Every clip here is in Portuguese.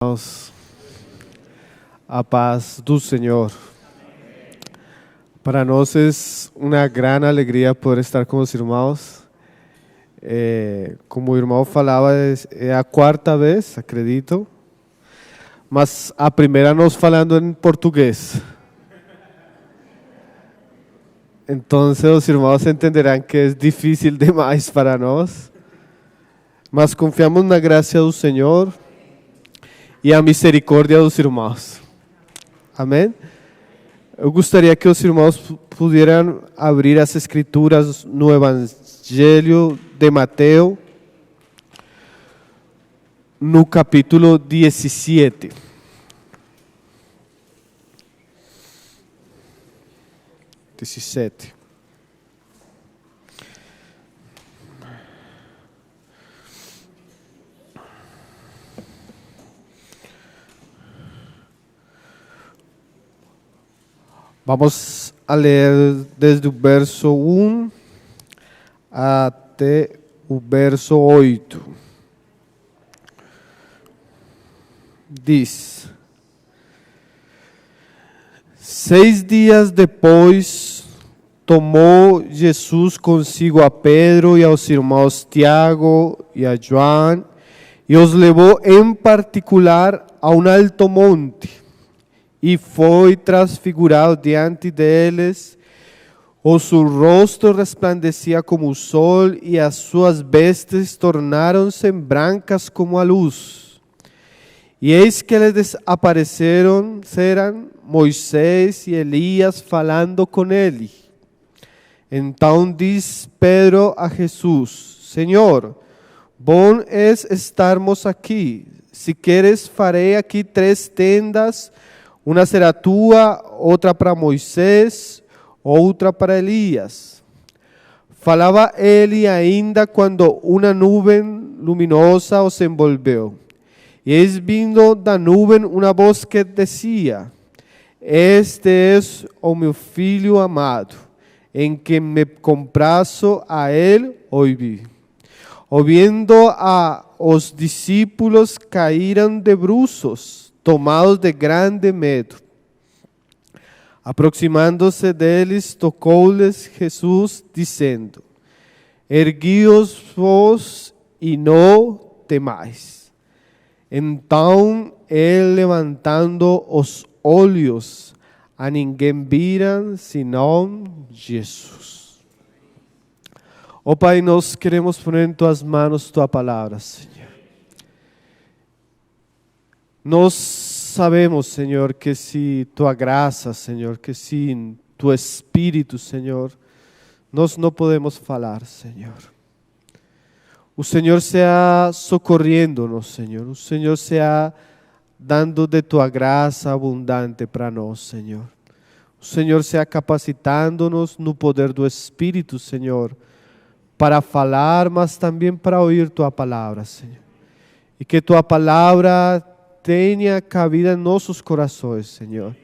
Irmãos, a paz do Senhor. Para nós é uma grande alegria poder estar com os irmãos. Como o irmão falava, é a quarta vez, acredito, mas a primeira nós falando em português. Então os irmãos entenderão que é difícil demais para nós, mas confiamos na graça do Senhor e a misericórdia dos irmãos. Amém? Eu gostaria que os irmãos pudieran abrir as escrituras no Evangelho de Mateus, no capítulo 17. Vamos a ler desde o verso 1 até o verso 8. Diz: 6 dias depois, tomou Jesus consigo a Pedro e aos irmãos Tiago e a João e os levou em particular a um alto monte. E foi transfigurado diante deles, o seu rosto resplandecia como o sol, e as suas vestes tornaram-se brancas como a luz. E eis que lhes apareceram Moisés e Elias falando com ele. Então diz Pedro a Jesus: Senhor, bom é estarmos aqui. Se queres, farei aqui 3 tendas. Uma será tua, outra para Moisés, outra para Elias. Falava ele ainda quando uma nuvem luminosa os envolveu. E eis vindo da nuvem uma voz que dizia: Este é o meu filho amado, em quem me comprazo, a ele ouvi. Ouvindo os discípulos caíram de bruços, tomados de grande medo. Aproximando-se deles, tocou-lhes Jesus, dizendo: Erguíos vós e não temais. Então ele, levantando os olhos, a ninguém viram senão Jesus. Ó Pai, nós queremos pôr em tuas mãos tua palavra, Senhor. Nós sabemos, Senhor, que se tua graça, Senhor, que sem tu Espírito, Senhor, nós não podemos falar, Senhor. O Senhor sea socorrendo-nos, Senhor. O Senhor sea dando de tua graça abundante para nós, Senhor. O Senhor sea capacitando-nos no poder do Espírito, Senhor, para falar, mas também para ouvir tua palavra, Senhor. E que tua palavra tenha cabida em nossos corações, Senhor,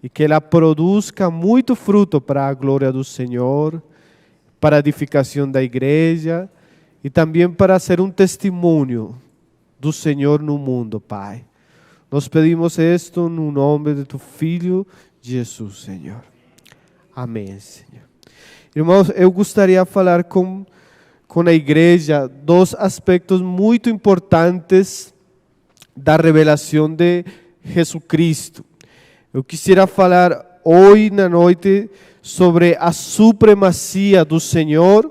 e que ela produza muito fruto para a glória do Senhor, para a edificação da igreja e também para ser um testemunho do Senhor no mundo, Pai. Nós pedimos isto no nome de tu Filho, Jesus, Senhor. Amém, Senhor. Irmãos, eu gostaria de falar com a igreja 2 aspectos muito importantes da revelação de Jesucristo. Eu quisiera falar hoje na noite sobre a supremacia do Senhor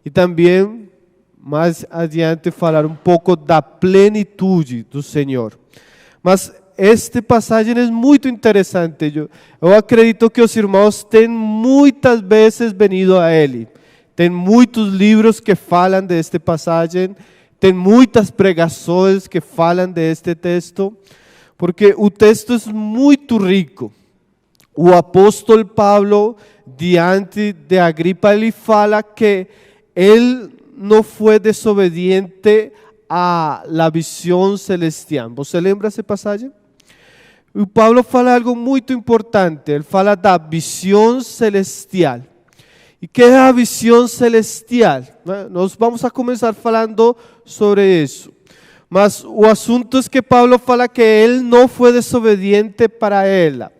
e também mais adiante falar um pouco da plenitude do Senhor. Mas esta passagem é muito interessante. Eu acredito que os irmãos têm muitas vezes venido a ele. Tem muitos livros que falam desta passagem. Tem muitas pregações que falam deste texto, porque o texto é muito rico. O apóstolo Pablo, diante de Agripa, ele fala que ele não foi desobediente à visão celestial. Você lembra essa passagem? O Pablo fala algo muito importante. Ele fala da visão celestial. E que é a visão celestial? Nós vamos a começar falando sobre isso. Mas o assunto é que Pablo fala que ele não foi desobediente para ela.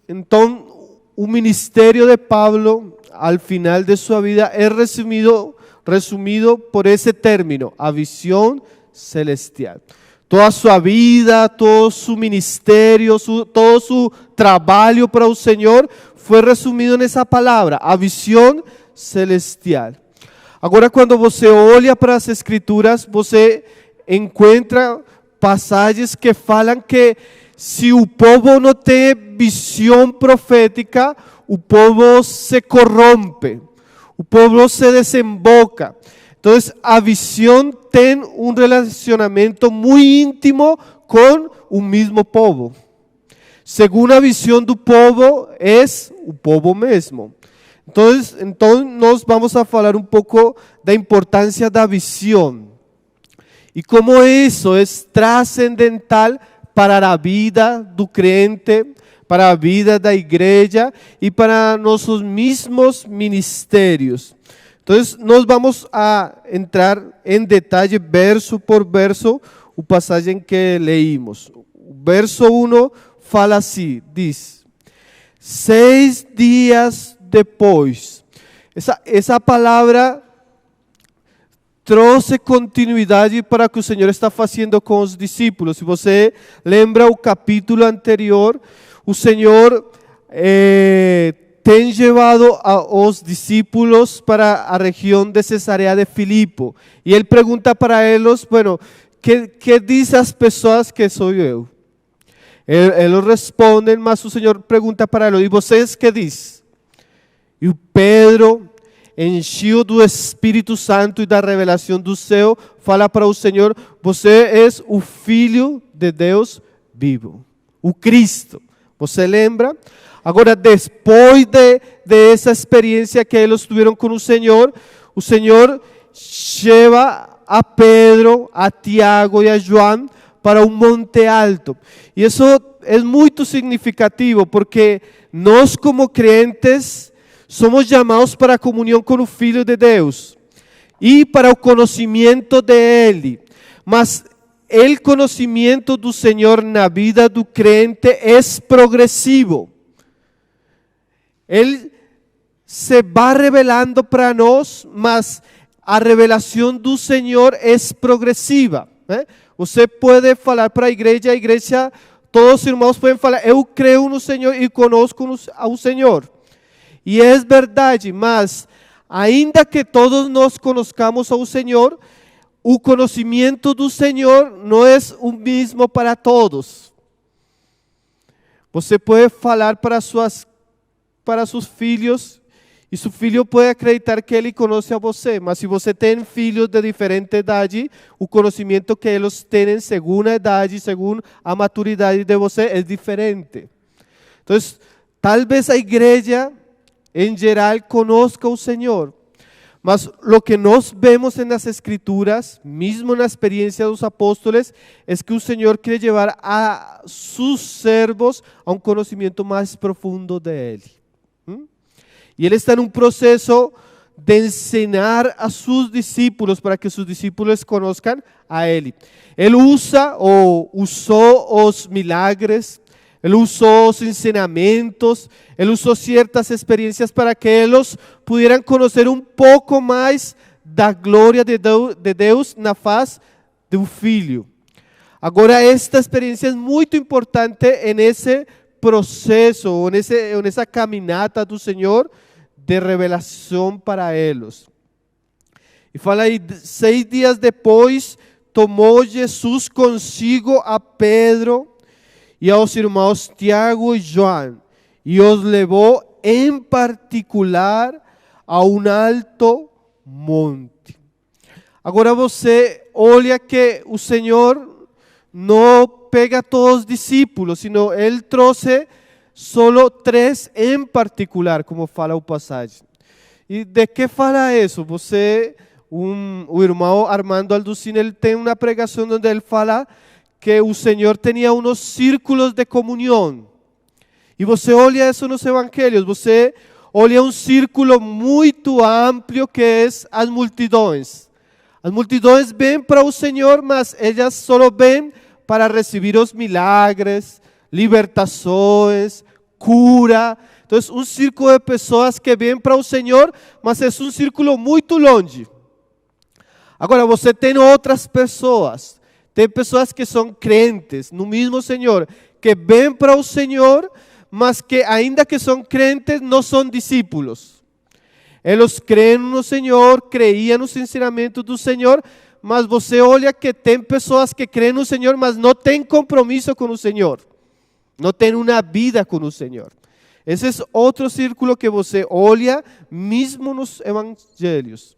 Então o ministério de Pablo, al final de sua vida, é resumido por esse término, a visão celestial. Toda sua vida, todo su ministerio, todo su trabalho para o Senhor foi resumido nessa palavra, a visão celestial. Agora, quando você olha para as Escrituras, você encontra passagens que falam que se o povo não tem visão profética, o povo se corrompe, o povo se desemboca. Então, a visão tem um relacionamento muito íntimo com o mesmo povo. Segundo a visão do povo, é o povo mesmo. Então nós vamos a falar um pouco da importância da visão e como isso é trascendental para a vida do crente, para a vida da igreja e para nossos mesmos ministérios. Então nós vamos a entrar em detalhe verso por verso o passagem que leímos. O verso 1 fala assim, diz: 6 dias depois. Essa palavra trouxe continuidade para o que o Senhor está fazendo com os discípulos. Se você lembra o capítulo anterior, o Senhor tem levado os discípulos para a região de Cesarea de Filipo. E Ele pergunta para eles, bueno, ¿qué dizem as pessoas que sou eu? Eles respondem, mas o Senhor pergunta para eles, e vocês que dizem? E o Pedro, enchido do Espírito Santo e da revelação do céu, fala para o Senhor: você é o Filho de Deus vivo, o Cristo. Você lembra? Agora, depois de essa experiência que eles tiveram com o Senhor leva a Pedro, a Tiago e a João para um monte alto. E isso é muito significativo, porque nós como crentes somos chamados para a comunhão com o Filho de Deus e para o conhecimento de Ele. Mas o conhecimento do Senhor na vida do crente é progressivo. Ele se vai revelando para nós, mas a revelação do Senhor é progressiva. Você pode falar para a igreja, todos os irmãos podem falar: eu creio no Senhor e conosco ao Senhor. E é verdade, mas ainda que todos nós conozcamos ao Senhor, o conhecimento do Senhor não é o mesmo para todos. Você pode falar para seus filhos e seu filho pode acreditar que ele conhece a você, mas se você tem filhos de diferente idade, o conhecimento que eles têm segundo a idade, segundo a maturidade de você é diferente. Então, talvez a igreja em geral conozca o Senhor, mas o que nós vemos nas Escrituras, mesmo na experiência dos apóstolos, é que o Senhor quer levar a seus servos a um conhecimento mais profundo de Ele. E Ele está em um processo de ensinar a seus discípulos para que seus discípulos conozcam a Ele. Ele usou os milagres, Ele usou os ensinamentos, Ele usou certas experiências para que eles pudieran conhecer um pouco mais da glória de Deus na face do Filho. Agora, esta experiência é muito importante nesse processo, nessa caminhada do Senhor de revelação para eles. E fala aí, 6 dias depois, tomou Jesus consigo a Pedro e aos irmãos Tiago e João, e os levou em particular a um alto monte. Agora você olha que o Senhor não pega todos os discípulos, sino Ele trouxe solo 3 em particular, como fala o passagem. E de que fala isso? O irmão Armando Alducin, ele tem uma pregação onde ele fala que o Senhor tinha uns círculos de comunhão. E você olha isso nos evangelhos, você olha um círculo muito amplo que é as multidões. As multidões vêm para o Senhor, mas elas só vêm para receber os milagres, libertações, cura. Então, um círculo de pessoas que vêm para o Senhor, mas é um círculo muito longe. Agora, você tem outras pessoas. Tem pessoas que são crentes no mesmo Senhor, que vêm para o Senhor, mas que ainda que são crentes, não são discípulos. Eles creem no Senhor, creiam nos ensinamentos do Senhor, mas você olha que tem pessoas que creem no Senhor, mas não têm compromisso com o Senhor. Não têm uma vida com o Senhor. Esse é outro círculo que você olha, mesmo nos evangelhos.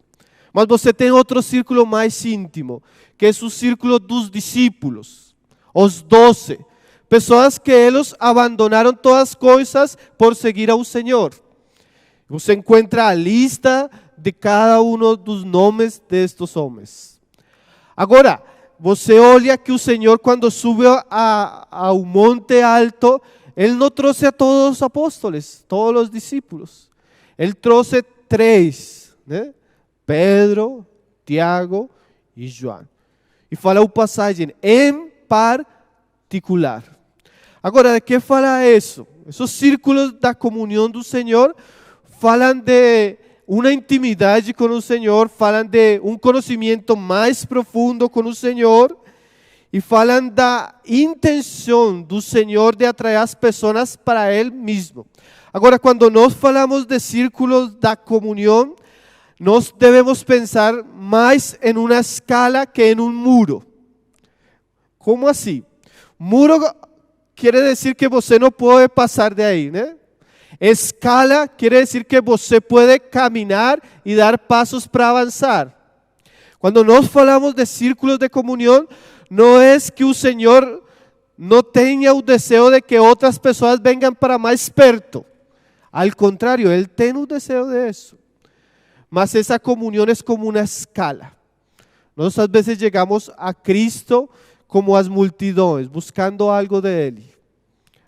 Mas você tem outro círculo mais íntimo, que é o círculo dos discípulos, os 12. Pessoas que eles abandonaram todas as coisas por seguir ao Senhor. Você encontra a lista de cada um dos nomes destes homens. Agora, você olha que o Senhor, quando subiu ao monte alto, Ele não trouxe a todos os apóstolos, todos os discípulos. Ele trouxe 3, né? Pedro, Tiago e João. E falou passagem em particular. Agora, de que fala isso? Esses círculos da comunhão do Senhor falam de uma intimidade com o Senhor, falam de um conhecimento mais profundo com o Senhor e falam da intenção do Senhor de atrair as pessoas para Ele mesmo. Agora, quando nós falamos de círculos da comunhão, nós devemos pensar mais em uma escala que em um muro. Como assim? Muro quer dizer que você não pode passar de aí, né? Escala quer dizer que você pode caminhar e dar passos para avançar. Quando nós falamos de círculos de comunhão, não é que o Senhor não tenha o desejo de que outras pessoas venham para mais perto. Ao contrário, Ele tem o desejo disso. Mas essa comunhão é como uma escala. Nós às vezes chegamos a Cristo como as multidões, buscando algo de Ele.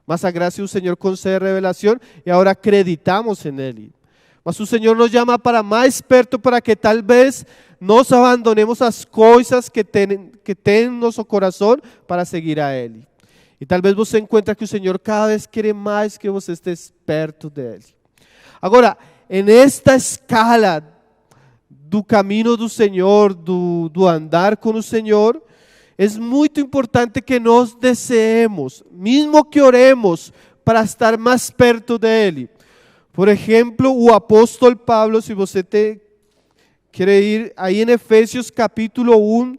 Mas a graça do Senhor concede revelação e agora acreditamos em Ele. Mas o Senhor nos chama para mais perto para que talvez nós abandonemos as coisas que tem em nosso coração para seguir a Ele. E talvez você encontre que o Senhor cada vez quer mais que você esteja perto dEle. Agora, nesta escala do caminho do Senhor, do andar com o Senhor, é muito importante que nós desejemos, mesmo que oremos, para estar mais perto dEle. Por exemplo, o apóstolo Pablo, se você quer ir aí em Efésios capítulo 1,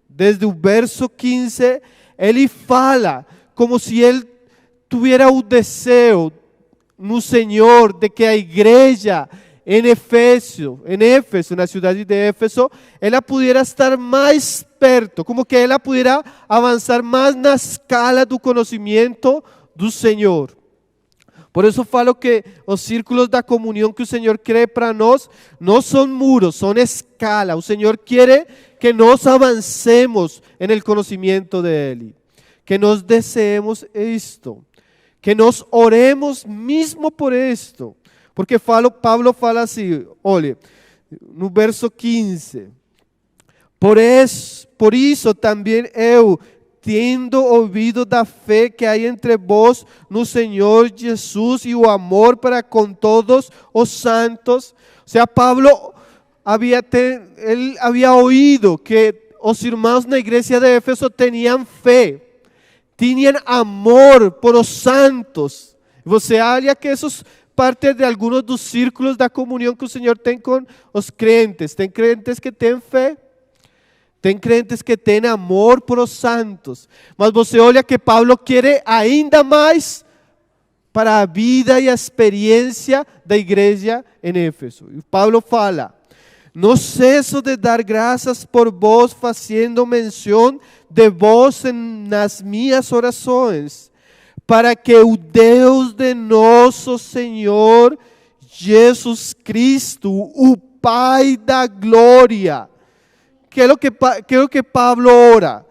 desde o verso 15, ele fala como se ele tivesse o desejo no Senhor de que a igreja em Éfeso, na cidade de Éfeso, ela pudiera estar mais perto, como que ela pudiera avançar mais na escala do conhecimento do Senhor. Por isso falo que os círculos da comunhão que o Senhor quer para nós não são muros, são escala. O Senhor quer que nós avancemos no conhecimento dEle, que nós deseemos isto, que nós oremos mesmo por isto. Porque Pablo fala assim, olha, no verso 15, por isso também eu, tendo ouvido da fé que há entre vós no Senhor Jesus e o amor para com todos os santos. O sea, Pablo ele había oído que os irmãos na igreja de Éfeso tinham fé, tinham amor por os santos. Você olha que esses parte de alguns dos círculos da comunhão que o Senhor tem com os crentes. Tem crentes que têm fé, tem crentes que têm amor por os santos. Mas você olha que Pablo quer ainda mais para a vida e a experiência da igreja em Éfeso. E Pablo fala, não cesso de dar graças por vós, fazendo menção de vós nas minhas orações, para que o Deus de nosso Senhor Jesus Cristo, o Pai da glória, que é o que Pablo ora,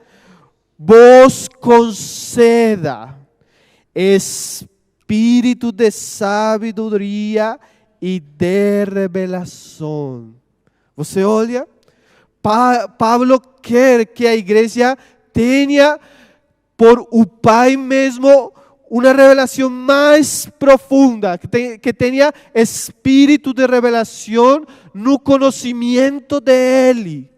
vos conceda espírito de sabedoria e de revelação. Você olha, Pablo quer que a igreja tenha por o Pai mesmo uma revelação mais profunda, que tenha espírito de revelação no conhecimento de Ele.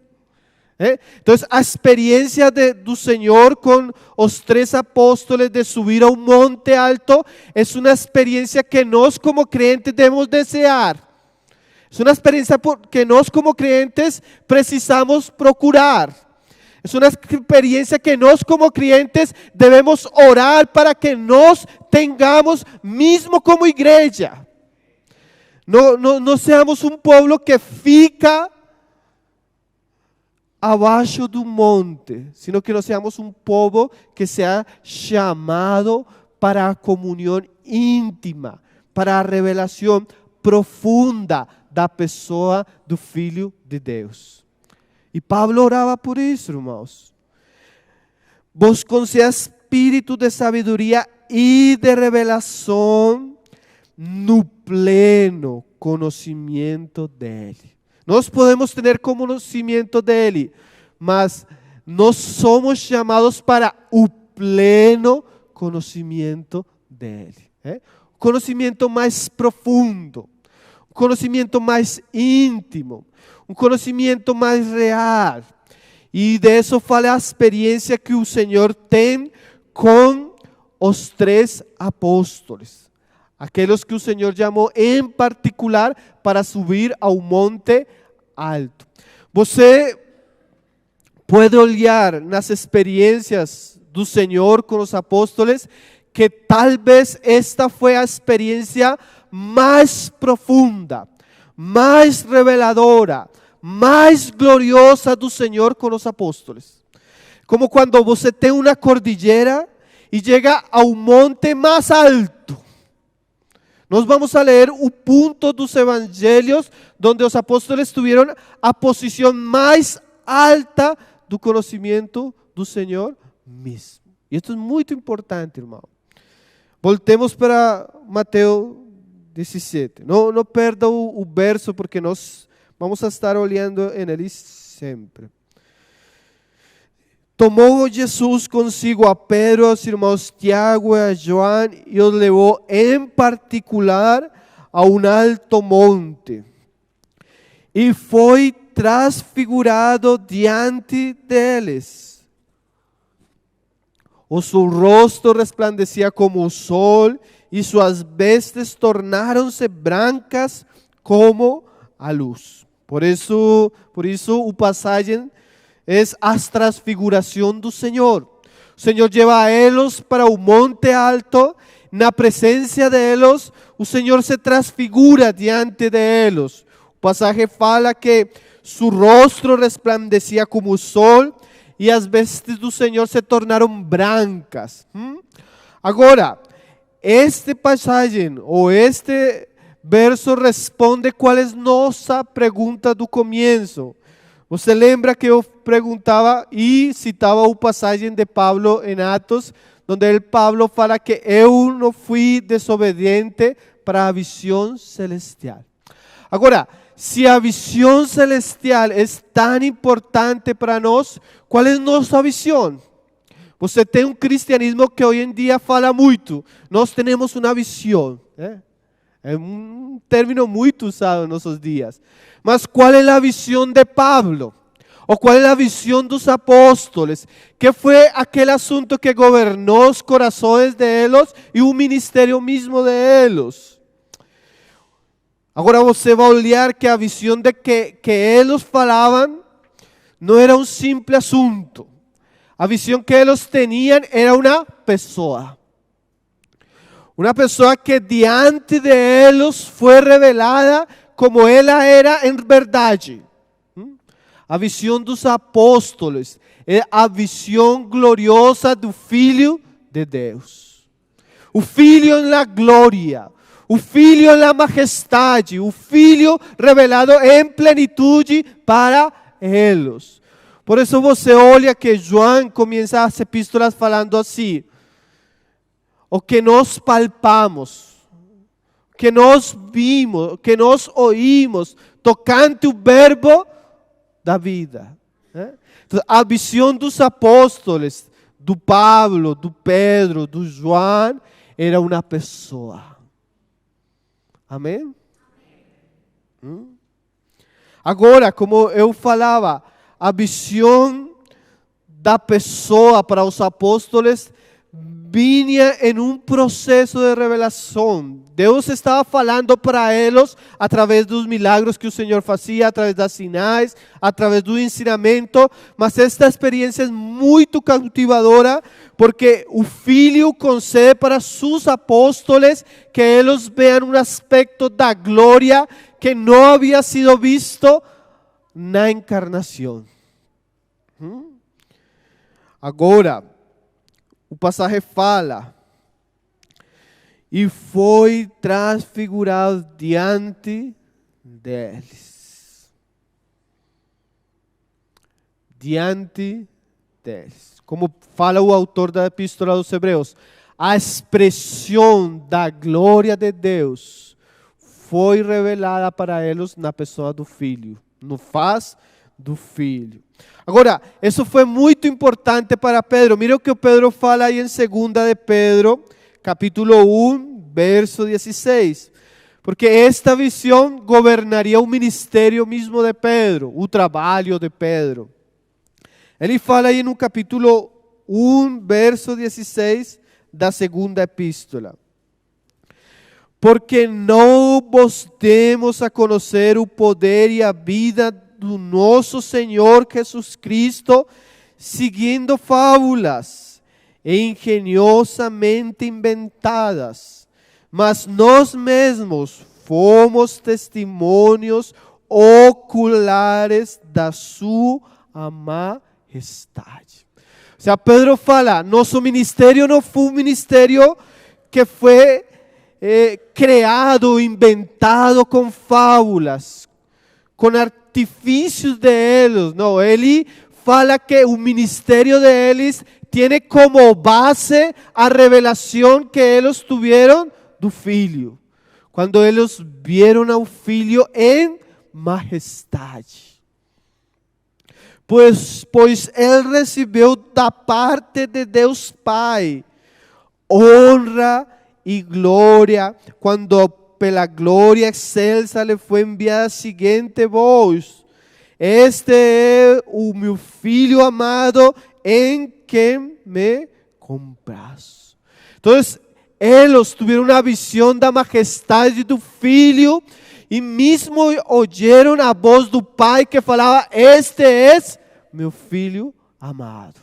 Então, a experiência do Senhor com os 3 apóstoles de subir a um monte alto é uma experiência que nós como crentes devemos desejar. É uma experiência que nós como crentes precisamos procurar. É uma experiência que nós como crentes devemos orar para que nós tenhamos, mesmo como igreja. Não seamos um povo que fica abaixo do monte, sino que nós seamos um povo que seja chamado para a comunhão íntima, para a revelação profunda da pessoa do Filho de Deus. E Pablo orava por isso, irmãos. Vos conceda espírito de sabedoria e de revelação no pleno conhecimento dele. Nós podemos ter conhecimento dele, mas nós somos chamados para o pleno conhecimento dele. O conhecimento mais profundo, um conhecimento mais íntimo, um conhecimento mais real. E disso fala a experiência que o Senhor tem com os 3 apóstoles. Aqueles que o Senhor chamou em particular para subir ao monte alto. Você pode olhar nas experiências do Senhor com os apóstoles que talvez esta foi a experiência mais profunda, mais reveladora, mais gloriosa do Senhor com os apóstoles. Como quando você tem uma cordilheira e chega ao monte mais alto. Nós vamos a ler o ponto dos evangelhos onde os apóstoles tiveram a posição mais alta do conhecimento do Senhor mesmo. E isso é muito importante, irmão. Voltemos para Mateus 17. Não perda o verso, porque nós vamos a estar olhando em ele sempre. Tomou Jesus consigo a Pedro, aos irmãos Tiago e a João e os levou em particular a um alto monte. E foi transfigurado diante deles. O seu rosto resplandecia como o sol e suas vestes tornaram-se brancas como a luz. Por isso o passagem é a transfiguração do Senhor. O Senhor leva a eles para o monte alto, na presença de eles, o Senhor se transfigura diante de eles. O passagem fala que seu rosto resplandecia como o sol e as vestes do Senhor se tornaram brancas. Agora, este passagem ou este verso responde qual é nossa pergunta do começo. Você lembra que eu perguntava e citava o passagem de Pablo em Atos, onde Pablo fala que eu não fui desobediente para a visão celestial. Agora, se a visão celestial é tão importante para nós, qual é nossa visão? Você tem um cristianismo que hoje em dia fala muito. Nós temos uma visão. É um término muito usado em nossos dias. Mas qual é a visão de Pablo? Ou qual é a visão dos apóstoles? Que foi aquele assunto que governou os corações de eles e o ministério mesmo de eles. Agora você vai olhar que a visão de que eles falavam não era um simples assunto. A visão que eles tinham era uma pessoa. Uma pessoa que diante de eles foi revelada como ela era em verdade. A visão dos apóstolos é a visão gloriosa do Filho de Deus. O Filho na glória, o Filho na majestade, o Filho revelado em plenitude para eles. Por isso você olha que João começa as epístolas falando assim: o que nós palpamos, que nós vimos, que nós oímos, tocante o verbo da vida. Então, a visão dos apóstolos, do Pablo, do Pedro, do João, era uma pessoa. Amém? Agora, como eu falava, a visão da pessoa para os apóstolos vinha em um processo de revelação. Deus estava falando para eles através dos milagros que o Senhor fazia, através das sinais, através do ensinamento, mas esta experiência é muito cautivadora, porque o Filho concede para seus apóstolos que eles vejam um aspecto da glória que não havia sido visto na encarnação. Agora, o passagem fala: e foi transfigurado diante deles. Diante deles. Como fala o autor da Epístola aos Hebreus, a expressão da glória de Deus foi revelada para eles na pessoa do Filho, no faz do Filho. Agora, isso foi muito importante para Pedro. Mira o que Pedro fala aí em 2 de Pedro, capítulo 1, verso 16. Porque esta visão governaria o ministério mesmo de Pedro, o trabalho de Pedro. Ele fala aí no capítulo 1, verso 16 da segunda epístola. Porque não vos demos a conhecer o poder e a vida do nosso Senhor Jesus Cristo, seguindo fábulas engenhosamente inventadas, mas nós mesmos fomos testemunhos oculares da sua majestade. O sea, Pedro fala, nosso ministério não foi um ministério que foi criado, inventado com fábulas, com artifícios de eles. Não, ele fala que o ministério de eles tem como base a revelação que eles tiveram do Filho. Quando eles viram ao Filho em majestade. Pois ele recebeu da parte de Deus Pai honra e glória, quando pela glória excelsa lhe foi enviada a seguinte voz: este é o meu Filho amado, em quem me comprazo. Então, eles tiveram uma visão da majestade do Filho e mesmo ouviram a voz do Pai que falava: este é meu Filho amado,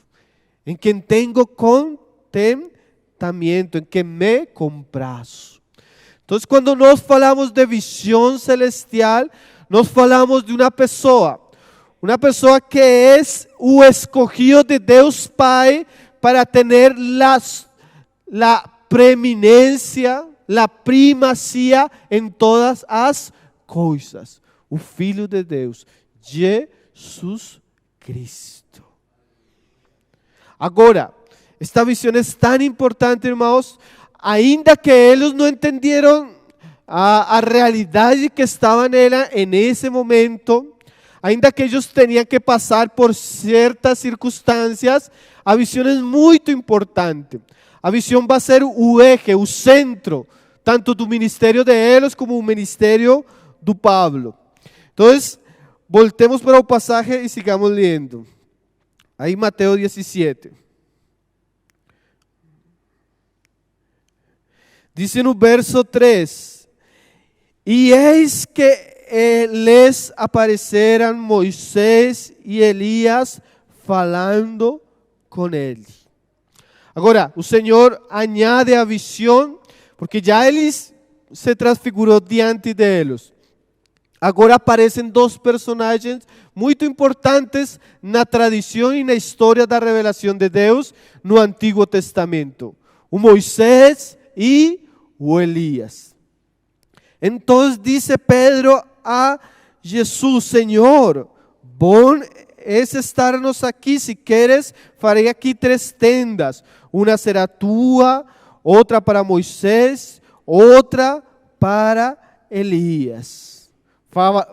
em quem tenho contentamento, em quem me comprazo. Então, quando nós falamos de visão celestial, nós falamos de uma pessoa que é o escolhido de Deus Pai para ter a preeminência, a primazia em todas as coisas. O Filho de Deus, Jesus Cristo. Agora, esta visão é tão importante, irmãos, ainda que eles não entenderam a realidade que estava nela nesse momento, ainda que eles tinham que passar por certas circunstâncias, a visão é muito importante. A visão vai ser o eje, o centro, tanto do ministério de eles como o ministério do Pablo. Então, voltemos para o passagem e sigamos lendo. Aí Mateus 17. Diz no verso 3: e eis que lhes apareceram Moisés e Elias falando com ele. Agora, o Senhor añade a visão, porque já eles se transfigurou diante deles. Agora aparecem dois personagens muito importantes na tradição e na história da revelação de Deus no Antigo Testamento: o Moisés e o Elias. Então disse Pedro a Jesus: Senhor, bom é estarmos aqui. Se queres, farei aqui 3 tendas. Uma será tua, outra para Moisés, outra para Elias.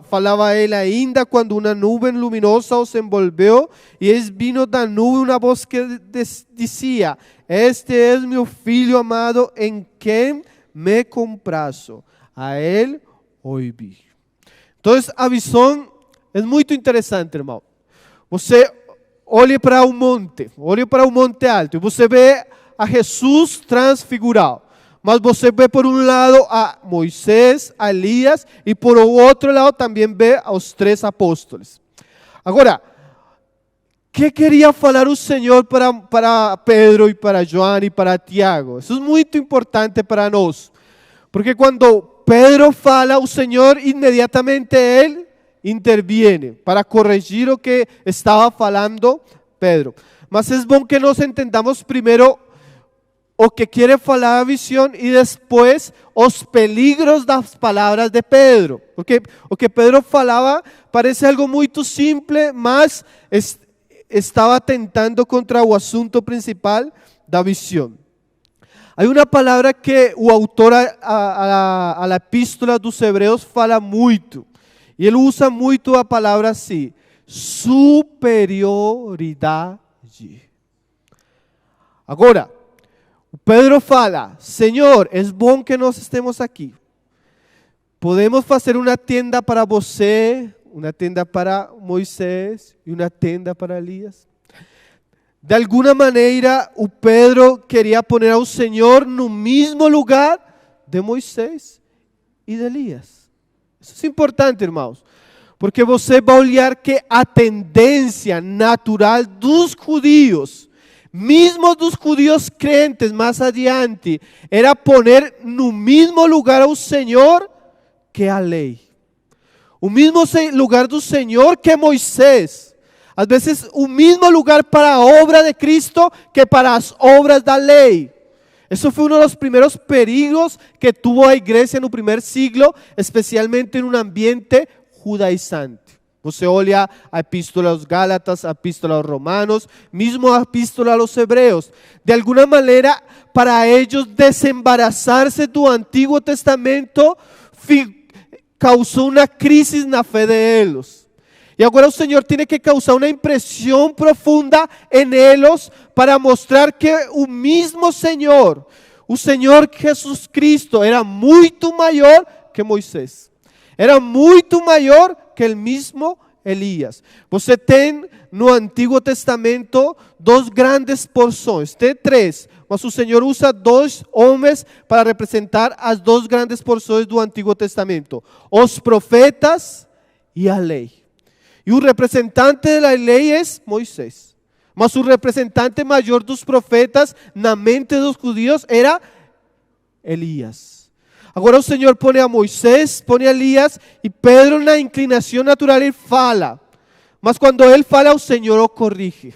Falava ele ainda quando uma nuvem luminosa os envolveu e eis vindo da nuvem uma voz que dizia: Este é meu filho amado em quem me comprazo. A ele ouvi. Então a visão é muito interessante, irmão. Você olha para um monte alto e você vê a Jesus transfigurado. Mas você vê por um lado a Moisés, a Elias e por o outro lado também vê aos 3 apóstolos. Agora, o que queria falar o Senhor para Pedro e para João e para Tiago? Isso é muito importante para nós. Porque quando Pedro fala, o Senhor imediatamente ele interviene para corrigir o que estava falando Pedro. Mas é bom que nós entendamos primeiro o que quiere falar a visão e depois os peligros das palavras de Pedro. Porque o que Pedro falava parece algo muito simples, mas estava atentando contra o assunto principal da visão. Há uma palavra que o autor a epístola dos Hebreus fala muito. E ele usa muito a palavra assim: superioridade. Agora, Pedro fala: Senhor, é bom que nós estemos aqui. Podemos fazer uma tenda para você, uma tenda para Moisés e uma tenda para Elias. De alguma maneira, o Pedro queria pôr ao Senhor no mesmo lugar de Moisés e de Elias. Isso é importante, irmãos, porque você vai olhar que a tendência natural dos judíos, mesmo dos judíos crentes mais adiante, era poner no mesmo lugar ao Senhor que a lei. O mesmo lugar do Senhor que Moisés. Às vezes o mesmo lugar para a obra de Cristo que para as obras da lei. Isso foi um dos primeiros perigos que tuvo a igreja no primeiro siglo, especialmente em um ambiente judaizante. Você olha a epístola aos Gálatas, a epístola aos Romanos, mesmo a epístola aos Hebreus. De alguma maneira, para eles desembaraçar-se do Antigo Testamento causou uma crise na fé deles. E agora o Senhor tem que causar uma impressão profunda em eles para mostrar que o mesmo Senhor, o Senhor Jesus Cristo, era muito maior que Moisés. Era muito maior que o mesmo Elias. Você tem no Antigo Testamento 2 grandes porções. Tem 3, mas o Senhor usa 2 homens para representar as 2 grandes porções do Antigo Testamento: os profetas e a lei. E o representante da lei é Moisés. Mas o representante maior dos profetas na mente dos judíos era Elias. Agora o Senhor põe a Moisés, põe a Elias, e Pedro na inclinação natural ele fala. Mas quando ele fala, o Senhor o corrige.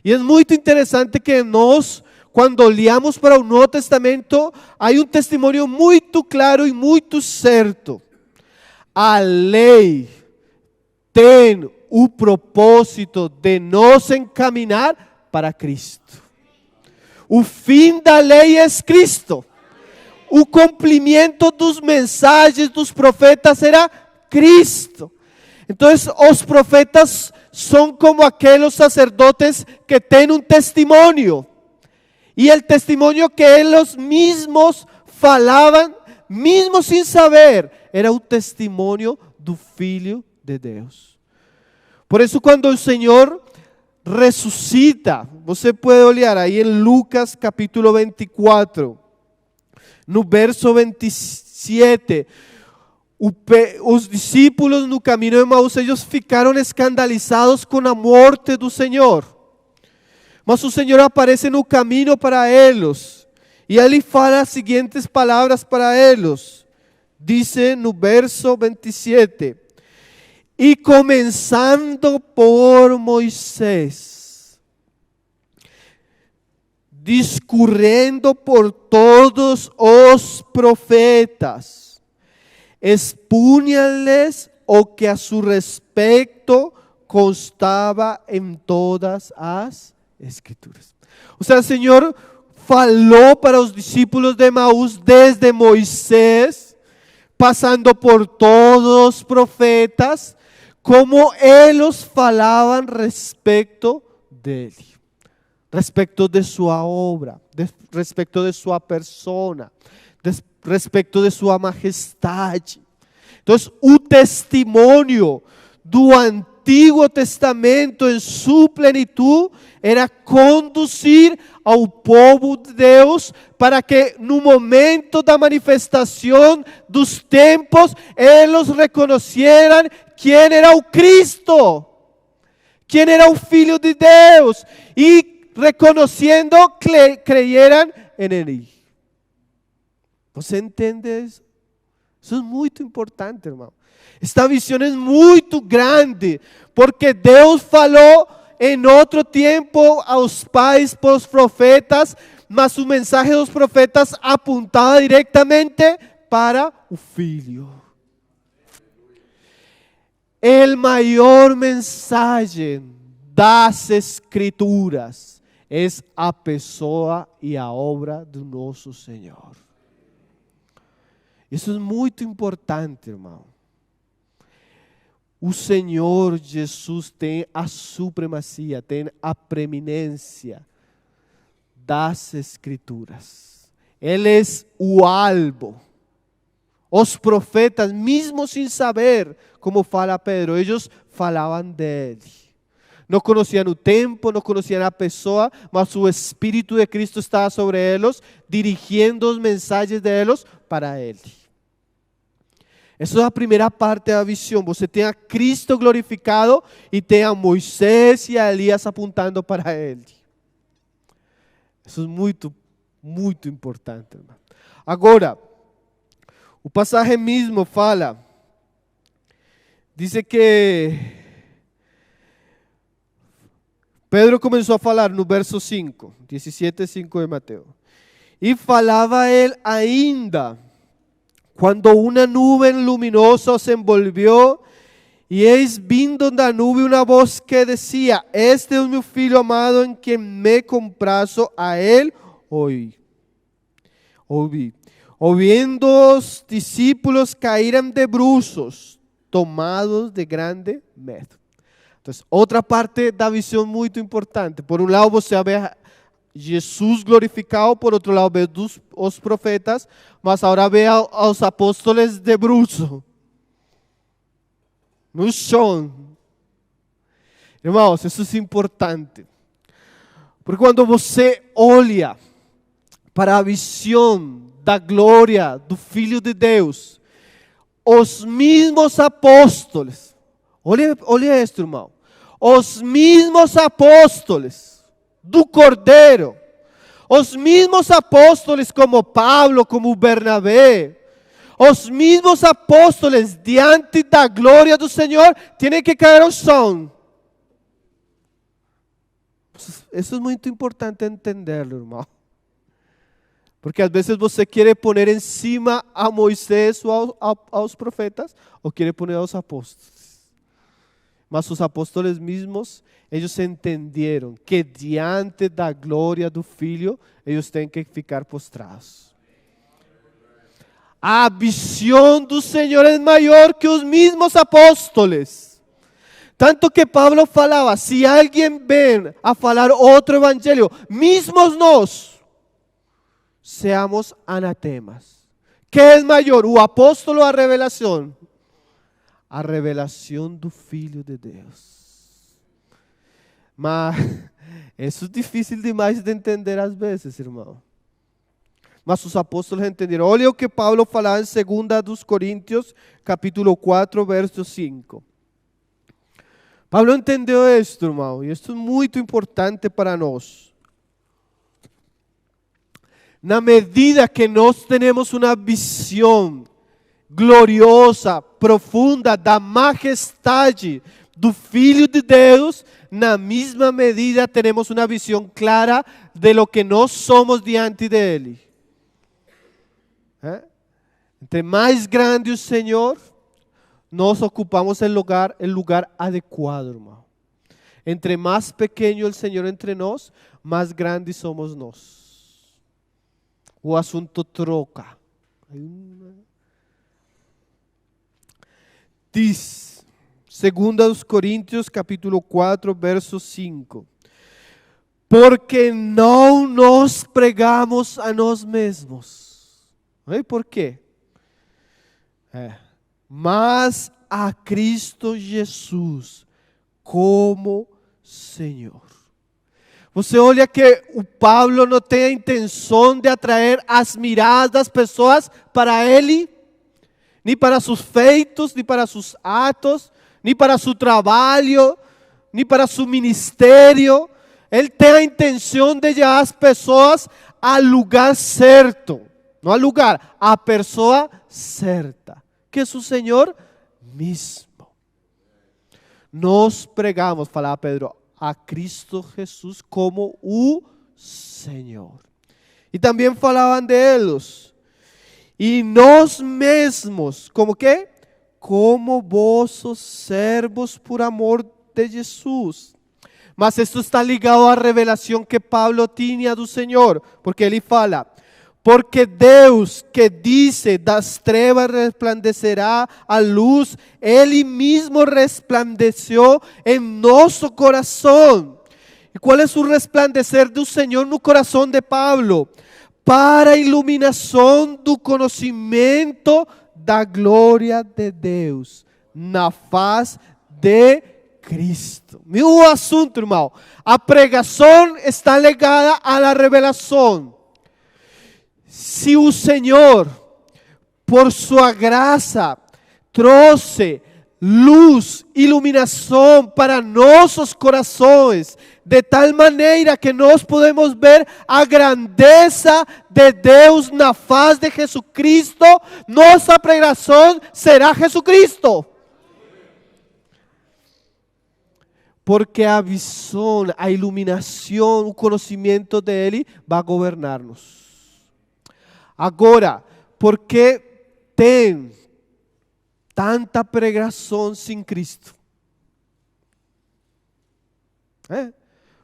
E é muito interessante que nós, quando olhamos para o Novo Testamento, há um testemunho muito claro e muito certo. A lei tem o propósito de nos encaminhar para Cristo. O fim da lei é Cristo. O cumprimento dos mensagens dos profetas era Cristo. Então, os profetas são como aqueles sacerdotes que têm um testemunho. E o testemunho que eles mesmos falavam, mesmo sem saber, era o testemunho do Filho de Deus. Por isso, quando o Senhor ressuscita, você pode olhar aí em Lucas capítulo 24, no verso 27, os discípulos no caminho de Emaús, eles ficaram escandalizados com a morte do Senhor. Mas o Senhor aparece no caminho para eles, e ele fala as seguintes palavras para eles. Diz no verso 27, e começando por Moisés, discurrendo por todos os profetas, expunha-lhes o que a su respeito constava em todas as Escrituras. O sea, o Senhor falou para os discípulos de Emaús desde Moisés, passando por todos os profetas, como eles falavam respeito dele, respeito de sua obra, respeito de sua persona, respeito de sua majestade. Então, o testemunho do Antigo Testamento em sua plenitude era conduzir ao povo de Deus para que no momento da manifestação dos tempos, eles reconhecieran quem era o Cristo, quem era o Filho de Deus, e reconhecendo, creyeran em Ele. Você entende isso? Isso é muito importante, irmão. Esta visão é muito grande, porque Deus falou em outro tempo aos pais, aos profetas, mas o mensagem dos profetas apuntava diretamente para o Filho. O maior mensagem das Escrituras é a pessoa e a obra do nosso Senhor. Isso é muito importante, irmão. O Senhor Jesus tem a supremacia, tem a preeminência das Escrituras. Ele é o alvo. Os profetas, mesmo sem saber, como fala Pedro, eles falavam dele. Não conheciam o tempo, não conheciam a pessoa, mas o Espírito de Cristo estava sobre eles, dirigindo os mensagens deles para ele. Essa é a primeira parte da visão. Você tem a Cristo glorificado e tem a Moisés e a Elias apontando para ele. Isso é muito, muito importante, irmão. Agora, o passagem mesmo fala, diz que Pedro começou a falar no verso 5, 17:5 de Mateus. E falava ele ainda, quando uma nuvem luminosa os envolvió, e eis vindo da nuvem uma voz que dizia: Este é o meu filho amado, em quem me comprazo, a ele ouvi. Ouvindo os discípulos caíram de bruços, tomados de grande medo. Então, outra parte da visão muito importante. Por um lado, você vê Jesus glorificado, por outro lado, vê os profetas, mas agora vê aos apóstolos de bruço, no chão. Irmãos, isso é importante. Porque quando você olha para a visão da glória do Filho de Deus, os mesmos apóstolos, olha isto, irmão, os mesmos apóstolos do Cordeiro, os mesmos apóstolos como Pablo, como Bernabé, os mesmos apóstolos diante da glória do Senhor, têm que cair ao chão. Isso é muito importante entenderlo, irmão. Porque às vezes você quer pôr em cima a Moisés ou aos profetas, ou quer pôr aos apóstolos. Mas os apóstolos mesmos, eles entenderam que diante da glória do Filho, eles têm que ficar postrados. A visão do Senhor é maior que os mesmos apóstolos. Tanto que Pablo falava, se alguém vem a falar outro evangelho, mesmos nós, seamos anatemas. Que é maior, o apóstolo ou a revelação? A revelação do Filho de Deus. Mas isso é difícil demais de entender às vezes, irmão. Mas os apóstolos entenderam. Olha o que Paulo falava em 2 Coríntios, capítulo 4, verso 5. Pablo entendeu isto, irmão, e isto é muito importante para nós. Na medida que nós temos uma visão gloriosa, profunda da majestade do Filho de Deus, na mesma medida temos uma visão clara de lo que nós somos diante dele. Entre mais grande o Senhor, nós ocupamos o lugar adequado, irmão. Entre mais pequeno o Senhor entre nós, mais grandes somos nós. O assunto troca. Diz, 2 Coríntios capítulo 4, verso 5. Porque não nos pregamos a nós mesmos. E por quê? Mas a Cristo Jesus como Senhor. Você olha que o Pablo não tem a intenção de atrair as miradas das pessoas para ele, nem para seus feitos, nem para seus atos, nem para seu trabalho, nem para seu ministério. Ele tem a intenção de levar as pessoas ao lugar certo, não ao lugar, à pessoa certa, que é o Senhor mesmo. Nós pregamos, falava Pedro, a Cristo Jesus como o Senhor. E também falavam deles. E nós mesmos, como que? Como vossos servos por amor de Jesus. Mas isso está ligado à revelação que Pablo tinha do Senhor. Porque ele fala, porque Deus que disse das trevas resplandecerá a luz, Ele mesmo resplandeceu em nosso coração. E qual é o resplandecer do Senhor no coração de Pablo? Para a iluminação do conhecimento da glória de Deus na face de Cristo. Meu assunto, irmão. A pregação está ligada à revelação. Se o Senhor, por sua graça, trouxe luz, iluminação para nossos corações, de tal maneira que nós podemos ver a grandeza de Deus na face de Jesucristo, nossa pregação será Jesucristo. Porque a visão, a iluminação, o conhecimento dele vai governar-nos. Agora, por que tem tanta pregação sem Cristo?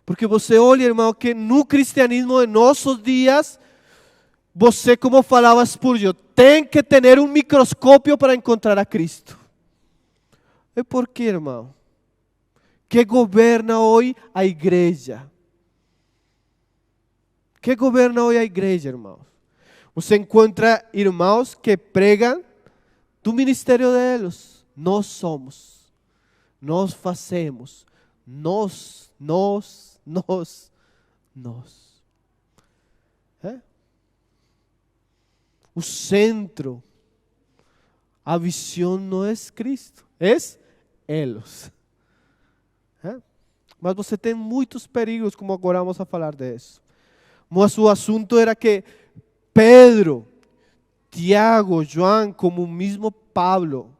Porque você olha, irmão, que no cristianismo de nossos dias, você, como falava Spurgeon, tem que ter um microscópio para encontrar a Cristo. E por quê, irmão? Que governa hoje a igreja? Que governa hoje a igreja, irmão? Você encontra irmãos que pregam do ministério deles. Nós somos, nós fazemos, nós. O centro, a visão não é Cristo, é eles. Mas você tem muitos perigos, como agora vamos a falar disso. Mas o assunto era que Pedro, Tiago, João, como o mesmo Pablo,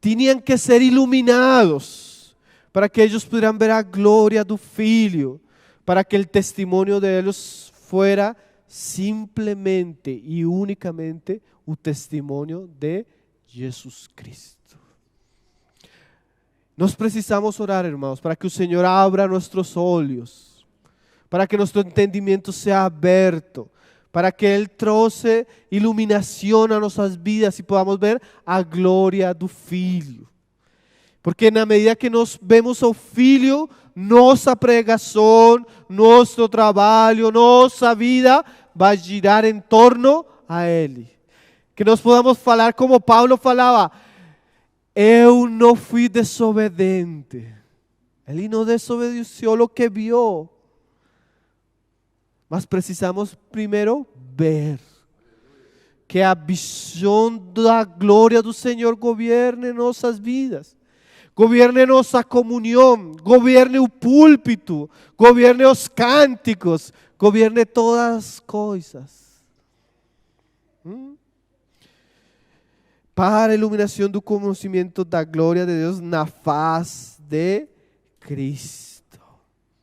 tinham que ser iluminados para que eles pudieran ver a glória do Filho, para que o testemunho deles fuera simplesmente e unicamente o testemunho de Jesus Cristo. Nós precisamos orar, irmãos, para que o Senhor abra nossos olhos, para que nosso entendimento seja aberto, para que Ele trouxe iluminação a nossas vidas e podamos ver a glória do Filho. Porque na medida que nós vemos o Filho, nossa pregação, nosso trabalho, nossa vida vai girar em torno a Ele. Que nós podamos falar como Paulo falava, eu não fui desobediente. Ele não desobedeceu o que viu. Mas precisamos primeiro ver que a visão da glória do Senhor governe nossas vidas. Govierne nossa comunhão, govierne o púlpito, govierne os cânticos, govierne todas as coisas. Para a iluminação do conhecimento da glória de Deus na face de Cristo.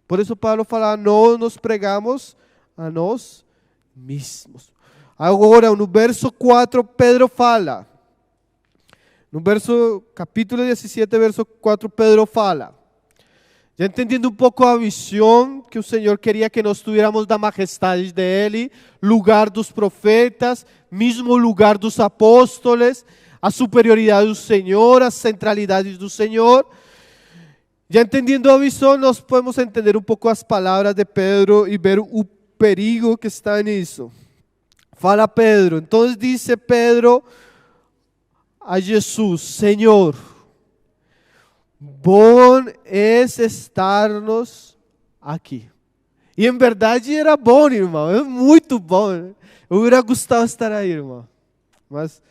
Por isso Paulo fala, não nos pregamos a nós mesmos. Agora, no verso 4, Pedro fala. No capítulo 17, verso 4, Pedro fala. Já entendendo um pouco a visão que o Senhor queria que nós tuviéramos da majestade dEle, lugar dos profetas, mesmo lugar dos apóstolos, a superioridade do Senhor, a centralidade do Senhor. Já entendendo a visão, nós podemos entender um pouco as palavras de Pedro e ver o perigo que está nisso. Fala Pedro, então disse Pedro a Jesus: Senhor, bom é estarmos aqui. E em verdade era bom, irmão, é muito bom. Eu hubiera gostado estar aí, irmão. Mas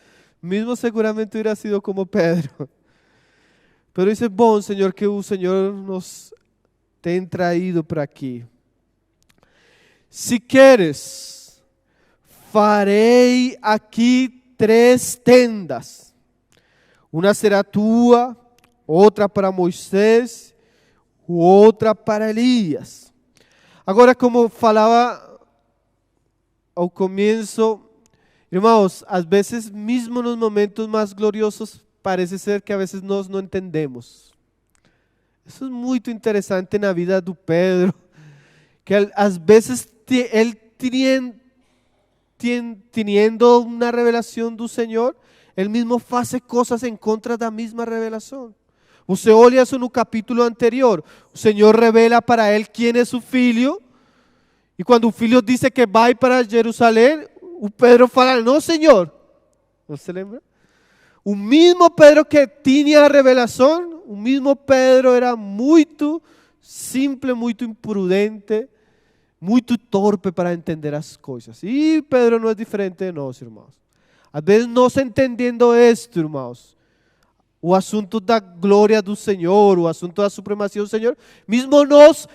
mesmo seguramente hubiera sido como Pedro. Pero disse, bom, Senhor, que o Senhor nos tem traído para aqui. Se queres, farei aqui 3 tendas. Uma será tua, outra para Moisés, outra para Elias. Agora, como falava ao começo, irmãos, às vezes, mesmo nos momentos mais gloriosos, parece ser que a vezes nós não entendemos. Isso é muito interessante na vida do Pedro, que às vezes ele teniendo uma revelação do Senhor, ele mesmo faz coisas em contra da mesma revelação. Você olha isso no capítulo anterior, o Senhor revela para ele quem é seu filho, e quando o filho diz que vai para Jerusalém, o Pedro fala, não, Senhor. Não se lembra? O mesmo Pedro que tinha a revelação, o mesmo Pedro era muito simples, muito imprudente, muito torpe para entender as coisas. E Pedro não é diferente de nós, irmãos. Às vezes nós entendendo isto, irmãos, o assunto da glória do Senhor, o assunto da supremacia do Senhor, mesmo nós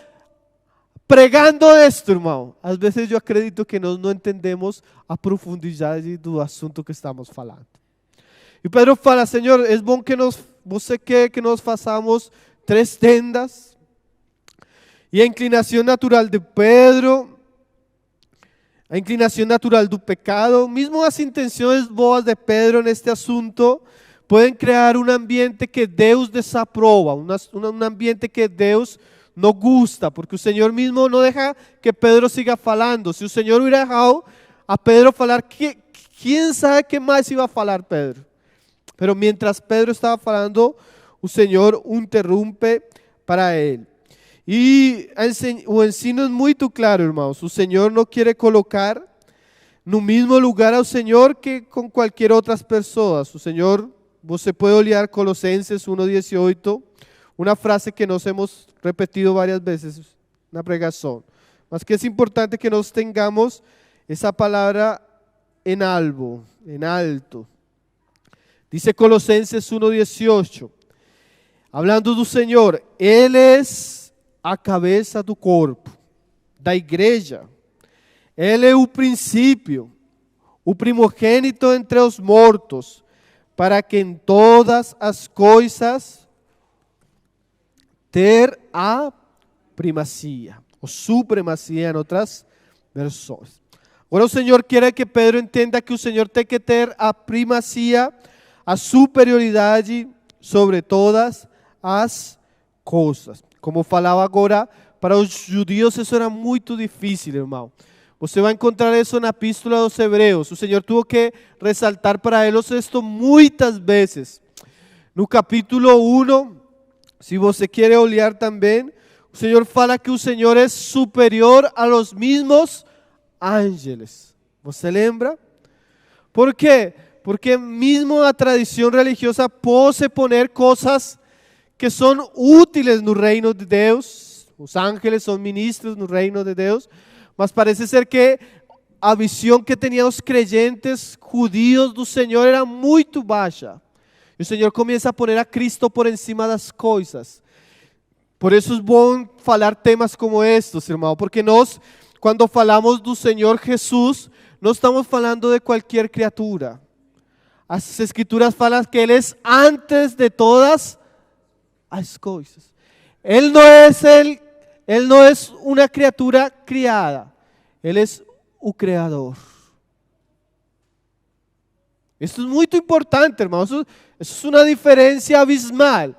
pregando isto, irmão, às vezes eu acredito que nós não entendemos a profundidade do assunto que estamos falando. E Pedro fala, Senhor, é bom que você quer que nós façamos 3 tendas. E a inclinação natural de Pedro, a inclinação natural do pecado, mesmo as intenções boas de Pedro neste assunto, podem criar um ambiente que Deus desaprova, um ambiente que Deus não gusta, porque o Senhor mesmo não deixa que Pedro siga falando. Se o Senhor hubiera dejado a Pedro falar, quem sabe que mais iba a falar Pedro? Pero mientras Pedro estava falando, o Senhor o interrompe para ele. E o ensino é muito claro, irmãos. O Senhor não quer colocar no mesmo lugar ao Senhor que com qualquer outras pessoas. O Senhor, você pode olhar Colossenses 1:18, uma frase que nós hemos repetido várias vezes na pregação, mas que é importante que nós tengamos essa palavra em alto. Dice Colossenses 1:18, hablando do Senhor, Ele é a cabeça do corpo, da igreja. Ele é o princípio, o primogênito entre os mortos, para que em todas as coisas ter a primazia, ou supremacia em outras versões. Agora o Senhor quer que Pedro entenda que o Senhor tem que ter a primazia, a superioridade sobre todas as coisas. Como falava agora, para os judeus isso era muito difícil, irmão. Você vai encontrar isso na Epístola aos Hebreus. O Senhor teve que ressaltar para eles isto muitas vezes. No capítulo 1, se você quer olhar também, o Senhor fala que o Senhor é superior a los mismos ángeles. Você lembra? ¿Por quê? Porque mesmo a tradição religiosa pode poner coisas que são úteis no reino de Deus. Os ángeles são ministros no reino de Deus, mas parece ser que a visão que tinham os creyentes judíos do Senhor era muito baixa. E o Senhor começa a poner a Cristo por encima das coisas. Por isso é bom falar temas como estes, irmão, porque nós, quando falamos do Senhor Jesus, não estamos falando de qualquer criatura. As Escrituras falam que Ele é antes de todas as coisas. Ele não é uma criatura criada. Ele é o Criador. Isso é muito importante, irmãos. Isso é uma diferença abismal.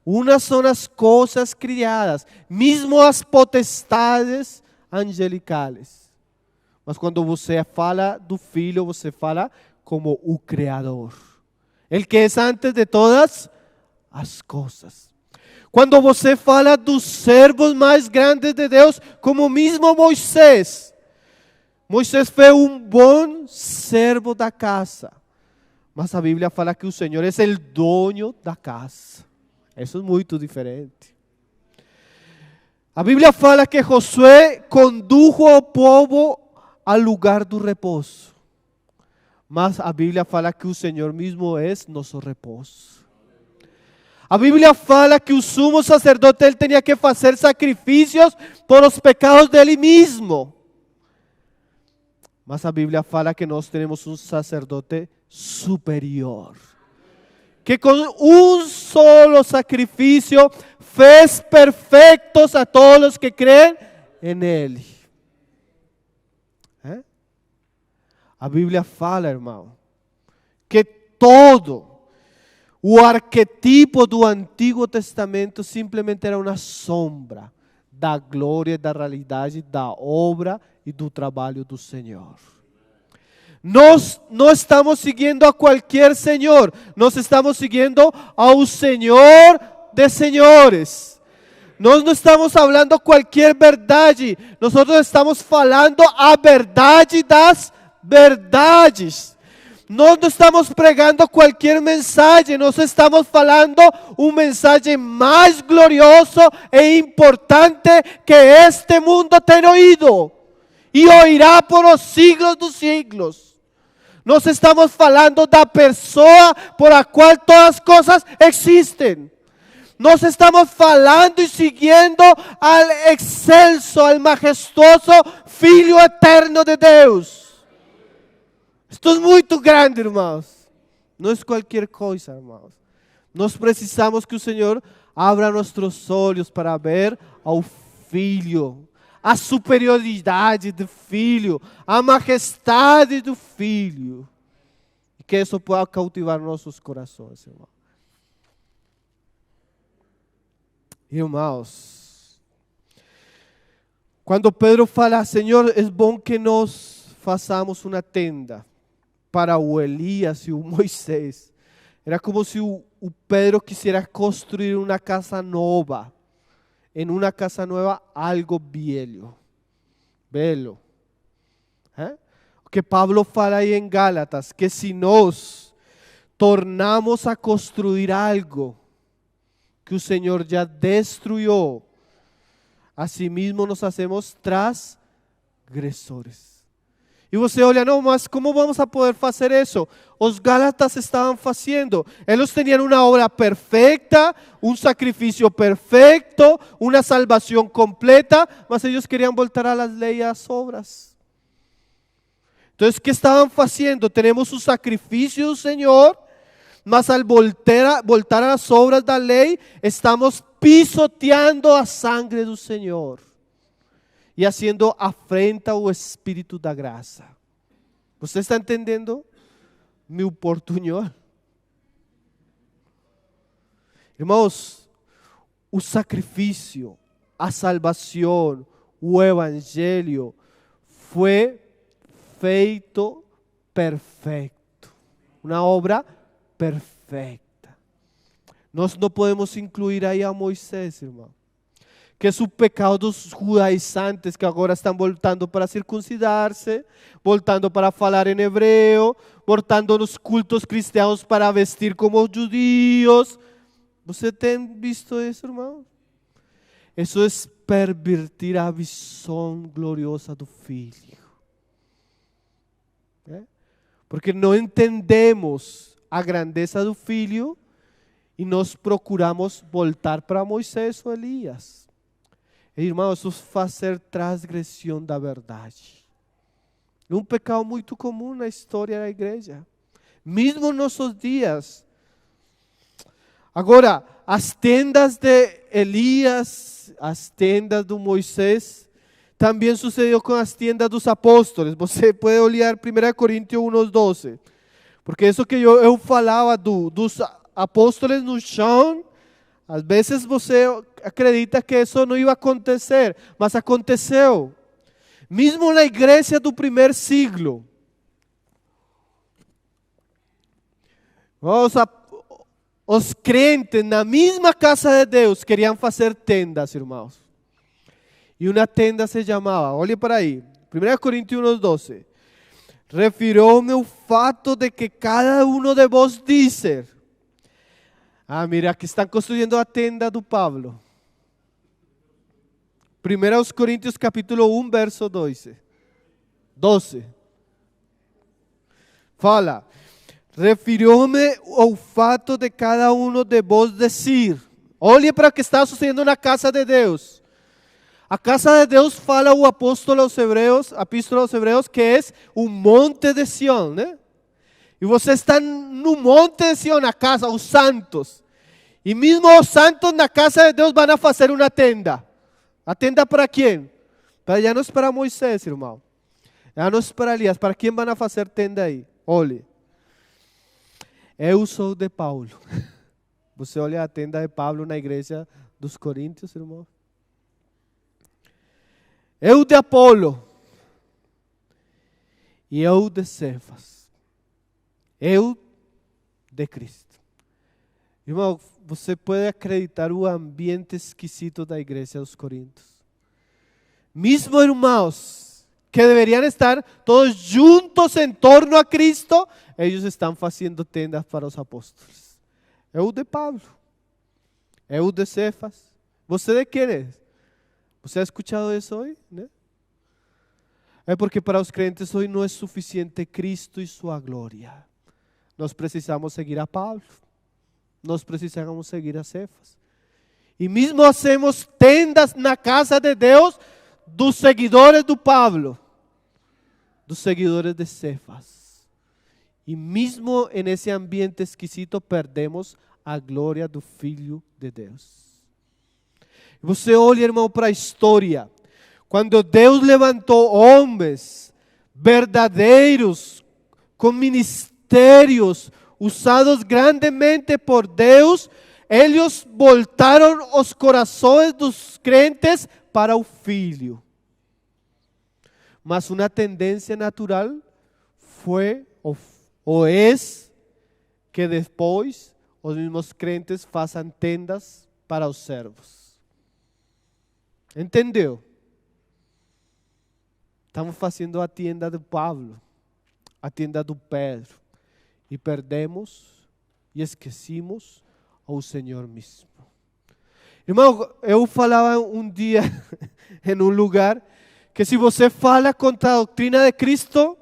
Unas são as coisas criadas, mesmo as potestades angelicais. Mas quando você fala do Filho, você fala como o Criador. el que é antes de todas as coisas. Quando você fala dos servos mais grandes de Deus, como mesmo Moisés. Moisés foi bom servo da casa. Mas a Bíblia fala que o Senhor é o dono da casa. Isso é muito diferente. A Bíblia fala que Josué condujo ao povo ao lugar do repouso. Mas a Bíblia fala que o Senhor mesmo é nosso repouso. A Bíblia fala que o sumo sacerdote ele tinha que fazer sacrifícios por os pecados dele mesmo. Mas a Bíblia fala que nós temos um sacerdote superior, que com um solo sacrifício fez perfeitos a todos que creem em Ele. A Bíblia fala, irmão, que todo o arquetipo do Antigo Testamento simplesmente era uma sombra da glória, da realidade, da obra e do trabalho do Senhor. Nós não estamos seguindo a qualquer Senhor, nós estamos seguindo ao Senhor de senhores. Nós não estamos falando qualquer verdade, nós estamos falando a verdade das verdades. Nós não estamos pregando qualquer mensagem, nós estamos falando mensagem mais glorioso e importante que este mundo tem ouído e ouvirá por os siglos dos siglos. Nós estamos falando da pessoa por a qual todas as coisas existem. Nós estamos falando e seguindo ao excelso, ao majestoso Filho eterno de Deus. Isto é muito grande, irmãos. Não é qualquer coisa, irmãos. Nós precisamos que o Senhor abra nossos olhos para ver ao Filho, a superioridade do Filho, a majestade do Filho. E que isso possa cautivar nossos corações, irmãos. Irmãos, quando Pedro fala, Senhor, é bom que nós façamos uma tenda para o Elias e o Moisés. Era como se o Pedro quisera construir uma casa nova. Em uma casa nova, algo velho. O que Pablo fala aí em Gálatas, que se nós tornamos a construir algo que o Senhor já destruiu, assim mesmo nos hacemos transgressores. E você olha, não, mas como vamos a poder fazer isso? Os Gálatas estavam fazendo. Eles tinham uma obra perfeita, um sacrifício perfeito, uma salvação completa, mas eles queriam voltar às leis e às obras. Então, o que estavam fazendo? Temos o sacrifício do Senhor, mas al voltar às obras da lei, estamos pisoteando a sangre do Senhor. E haciendo afrenta ao Espírito da graça. Você está entendendo meu portunhol? Irmãos, o sacrifício, a salvação, o Evangelho foi feito perfeito. Uma obra perfeita. Nós não podemos incluir aí a Moisés, irmão. Que é o pecado dos judaizantes que agora estão voltando para circuncidar-se, voltando para falar em hebreu, voltando nos cultos cristãos para vestir como judeus. Você tem visto isso, irmão? Isso é pervertir a visão gloriosa do Filho. Porque não entendemos a grandeza do Filho e nós procuramos voltar para Moisés ou Elias. Irmão, isso faz ser transgressão da verdade. É um pecado muito comum na história da igreja. Mesmo nos nossos dias. Agora, as tendas de Elias, as tendas de Moisés, também sucedeu com as tendas dos apóstolos. Você pode olhar 1 Coríntios 1:12. Porque isso que eu falava dos apóstolos no chão, às vezes você acredita que isso não ia acontecer, mas aconteceu. Mesmo na igreja do primeiro siglo. Os crentes na mesma casa de Deus queriam fazer tendas, irmãos. E uma tenda se chamava, olhe para aí, 1 Coríntios 1:12. Refirou-me o fato de que cada um de vós dizer. Mira, aqui estão construindo a tenda do Pablo. 1 Coríntios capítulo 1, verso 12. Fala, refiriu-me ao fato de cada um de vós dizer. Olhe para o que está sucedendo na casa de Deus. A casa de Deus, fala o apóstolo aos Hebreus, epístola aos Hebreus, que é um monte de Sião, né? E você está no monte de Sião, na casa, os santos. E mesmo os santos na casa de Deus vão fazer uma tenda. A tenda para quem? Já não é para Moisés, irmão. Já não é para Elias. Para quem vão fazer tenda aí? Olhe. Eu sou de Paulo. Você olha a tenda de Paulo na igreja dos Coríntios, irmão. Eu de Apolo. E eu de Cefas. Eu de Cristo. Irmão, você pode acreditar o ambiente esquisito da igreja dos Coríntios. Mesmo irmãos que deveriam estar todos juntos em torno a Cristo, eles estão fazendo tendas para os apóstolos. Eu de Pablo. Eu de Cefas. Você de quem é? Você ha escuchado isso hoje? ¿No? É porque para os crentes hoje não é suficiente Cristo e sua glória. Nós precisamos seguir a Pablo. Nós precisamos seguir a Cefas. E mesmo hacemos tendas na casa de Deus dos seguidores do Pablo, dos seguidores de Cefas. E mesmo nesse ambiente esquisito perdemos a glória do Filho de Deus. Você olha, irmão, para a história. Quando Deus levantou homens verdadeiros, com ministérios, usados grandemente por Deus, eles voltaram os corações dos crentes para o Filho. Mas uma tendência natural foi ou é que depois os mesmos crentes façam tendas para os servos. Entendeu? Estamos fazendo a tenda do Pablo, a tenda do Pedro, e perdemos e esquecemos ao Senhor mesmo. Irmão, eu falava um dia em um lugar que se você fala contra a doutrina de Cristo,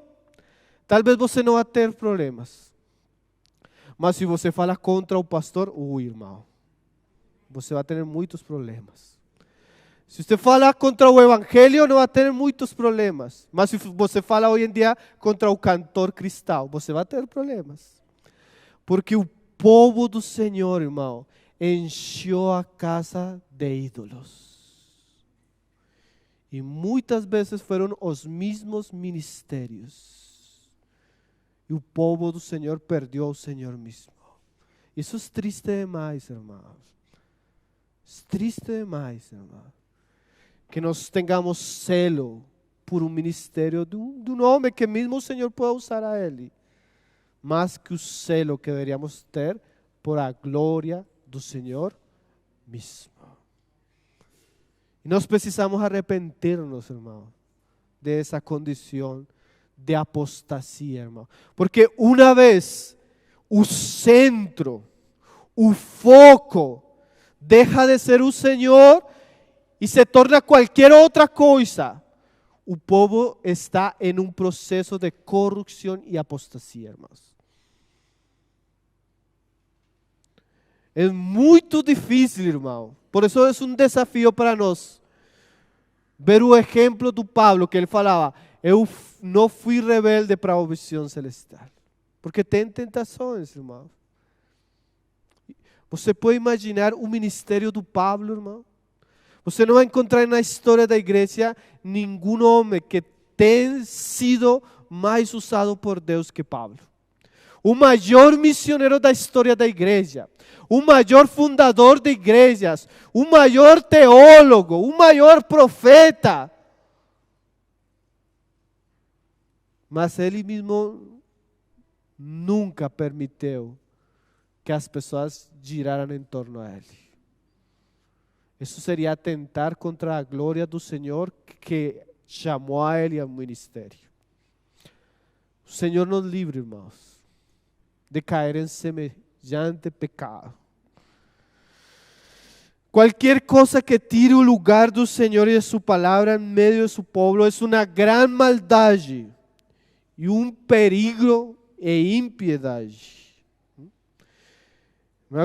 talvez você não vai ter problemas. Mas se você fala contra o pastor, irmão, você vai ter muitos problemas. Se você fala contra o evangelho, não vai ter muitos problemas. Mas se você fala hoje em dia contra o cantor cristão, você vai ter problemas. Porque o povo do Senhor, irmão, encheu a casa de ídolos. E muitas vezes foram os mesmos ministérios. E o povo do Senhor perdeu ao Senhor mesmo. Isso é triste demais, irmãos. É triste demais, irmãos. Que nós tenhamos celo por um ministério de um homem que mesmo o Senhor pode usar a ele. Mas que o celo que deveríamos ter por a glória do Senhor mesmo. E nós precisamos arrepentir-nos, irmão, dessa condição de apostasia, irmão. Porque uma vez o centro, o foco, deixa de ser o Senhor e se torna qualquer outra coisa, o povo está em um processo de corrupção e apostasia, irmãos. É muito difícil, irmão. Por isso é um desafio para nós. Ver o exemplo do Pablo, que ele falava, eu não fui rebelde para a visão celestial. Porque tem tentações, irmão. Você pode imaginar o ministério do Pablo, irmão? Você não vai encontrar na história da igreja nenhum homem que tenha sido mais usado por Deus que Pablo. O maior missionário da história da igreja, o maior fundador de igrejas, o maior teólogo, o maior profeta. Mas ele mesmo nunca permitiu que as pessoas giraram em torno a Ele. Isso seria atentar contra a glória do Senhor que chamou a Ele ao ministério. O Senhor nos livre, irmãos, de cair em semejante pecado. Qualquer coisa que tire o lugar do Senhor e de sua palavra em meio de seu povo é uma grande maldade e um perigo e impiedade.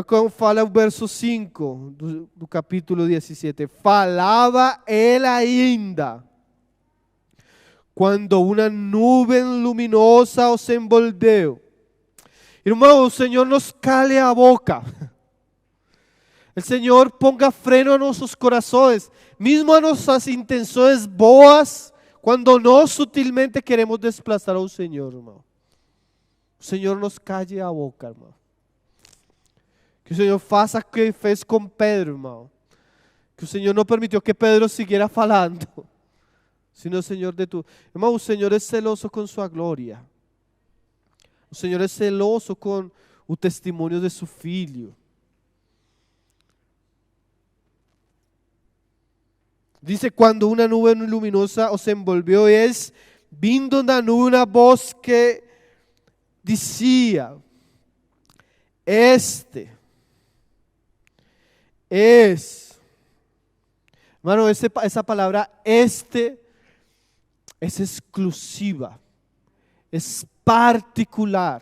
Como fala o verso 5 do capítulo 17. Falava ele ainda, quando uma nuvem luminosa os envolveu. Irmão, o Senhor nos cale a boca. O Senhor ponga freno a nossos corações, mesmo a nossas intenções boas, quando nós sutilmente queremos desplazar ao Senhor, irmão. O Senhor nos cale a boca, irmão. Que o Senhor faça o que fez com Pedro, irmão. Que o Senhor não permitiu que Pedro siguiera falando, sino o Senhor de tu. Irmão, o Senhor é celoso com sua glória. O Senhor é celoso com o testemunho de seu Filho. Dice, quando uma nuvem luminosa os envolveu, es vindo da nuvem uma voz que dizia: Este es, hermano, esa palabra este es exclusiva, es particular.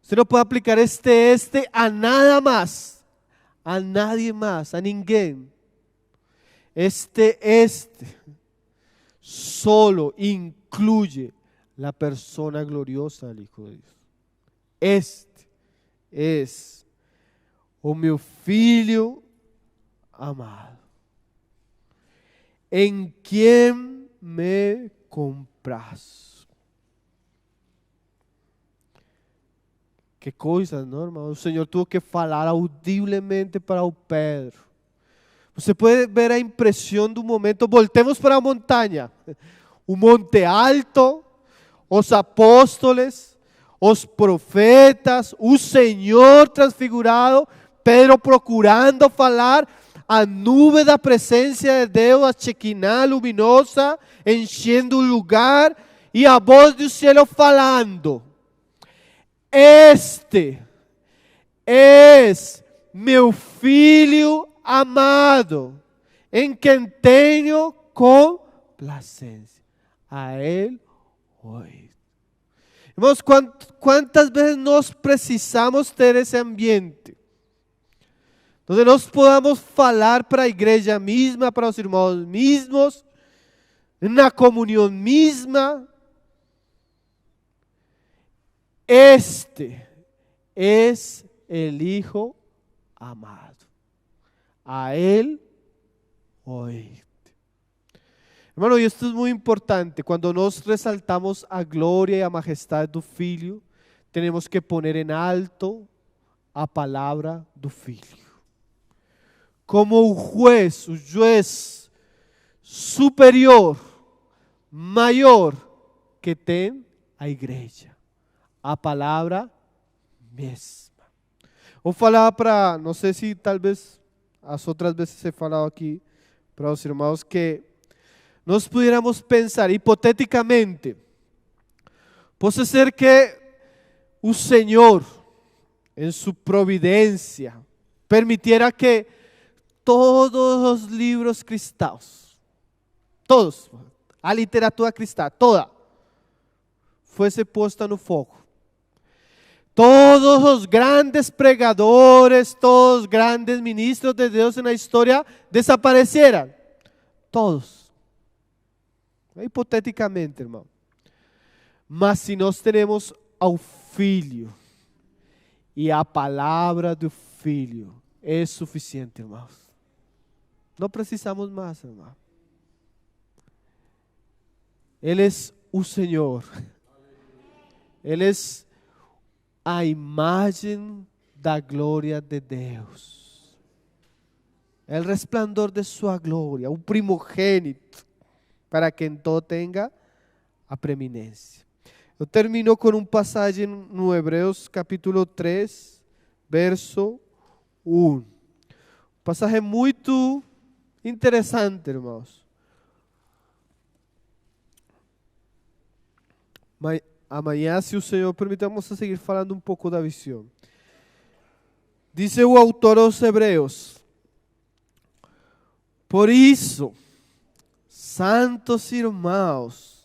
Usted no puede aplicar este a nada más, a nadie más, a ninguém. Este solo incluye la persona gloriosa del Hijo de Dios. Este es o meu Filho amado, em quem me compraz. Que coisa, não, irmão? O Senhor teve que falar audivelmente para o Pedro. Você pode ver a impressão do momento. Voltemos para a montanha. O monte alto, os apóstolos, os profetas, o Senhor transfigurado, Pedro procurando falar, a nuvem da presença de Deus, a Shekinah luminosa, enchendo o lugar, e a voz do céu falando: Este es meu Filho amado, em quem tenho complacência. A Ele ouvi. Irmãos, quantas vezes nós precisamos ter esse ambiente, onde nós podamos falar para a igreja mesma, para os irmãos mesmos, na comunhão mesma: Este es el Hijo amado. A Él oíd. Hermano, e isto é muito importante. Quando nós resaltamos a glória e a majestade do Filho, temos que poner em alto a palavra do Filho. Como o juez superior, maior que tem a igreja. A palavra mesma. Vou falar para, não sei se talvez as outras vezes se falado aqui para os irmãos, que nós pudiéramos pensar hipoteticamente, pode ser que o Senhor, em sua providência, permitiera que todos os livros cristãos, todos, a literatura cristã, toda, fosse posta no fogo. Todos os grandes pregadores, todos os grandes ministros de Deus na história desaparecieran. Todos. Hipoteticamente, irmão. Mas se nós temos ao Filho e a palavra do Filho, é suficiente, irmãos. Não precisamos mais, irmão. Ele é o Senhor. Ele é a imagem da glória de Deus. El resplandor de sua glória, o primogênito, para que em todo tenha a preeminência. Eu termino com passagem no Hebreus capítulo 3, verso 1. Pasaje muito interessante, irmãos. Amanhã, se o Senhor permitir, vamos seguir falando um pouco da visão. Diz o autor aos Hebreus: por isso, santos irmãos,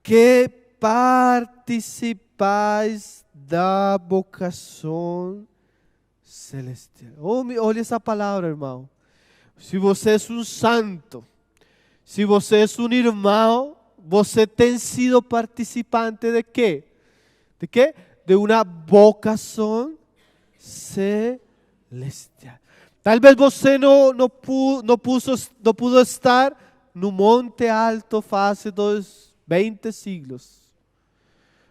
que participais da vocação celestial. Olha essa palavra, irmão. Se você é um santo, se você é um irmão, você tem sido participante de quê? De quê? De uma vocação celestial. Talvez você não pudo estar no Monte Alto faz 20 siglos.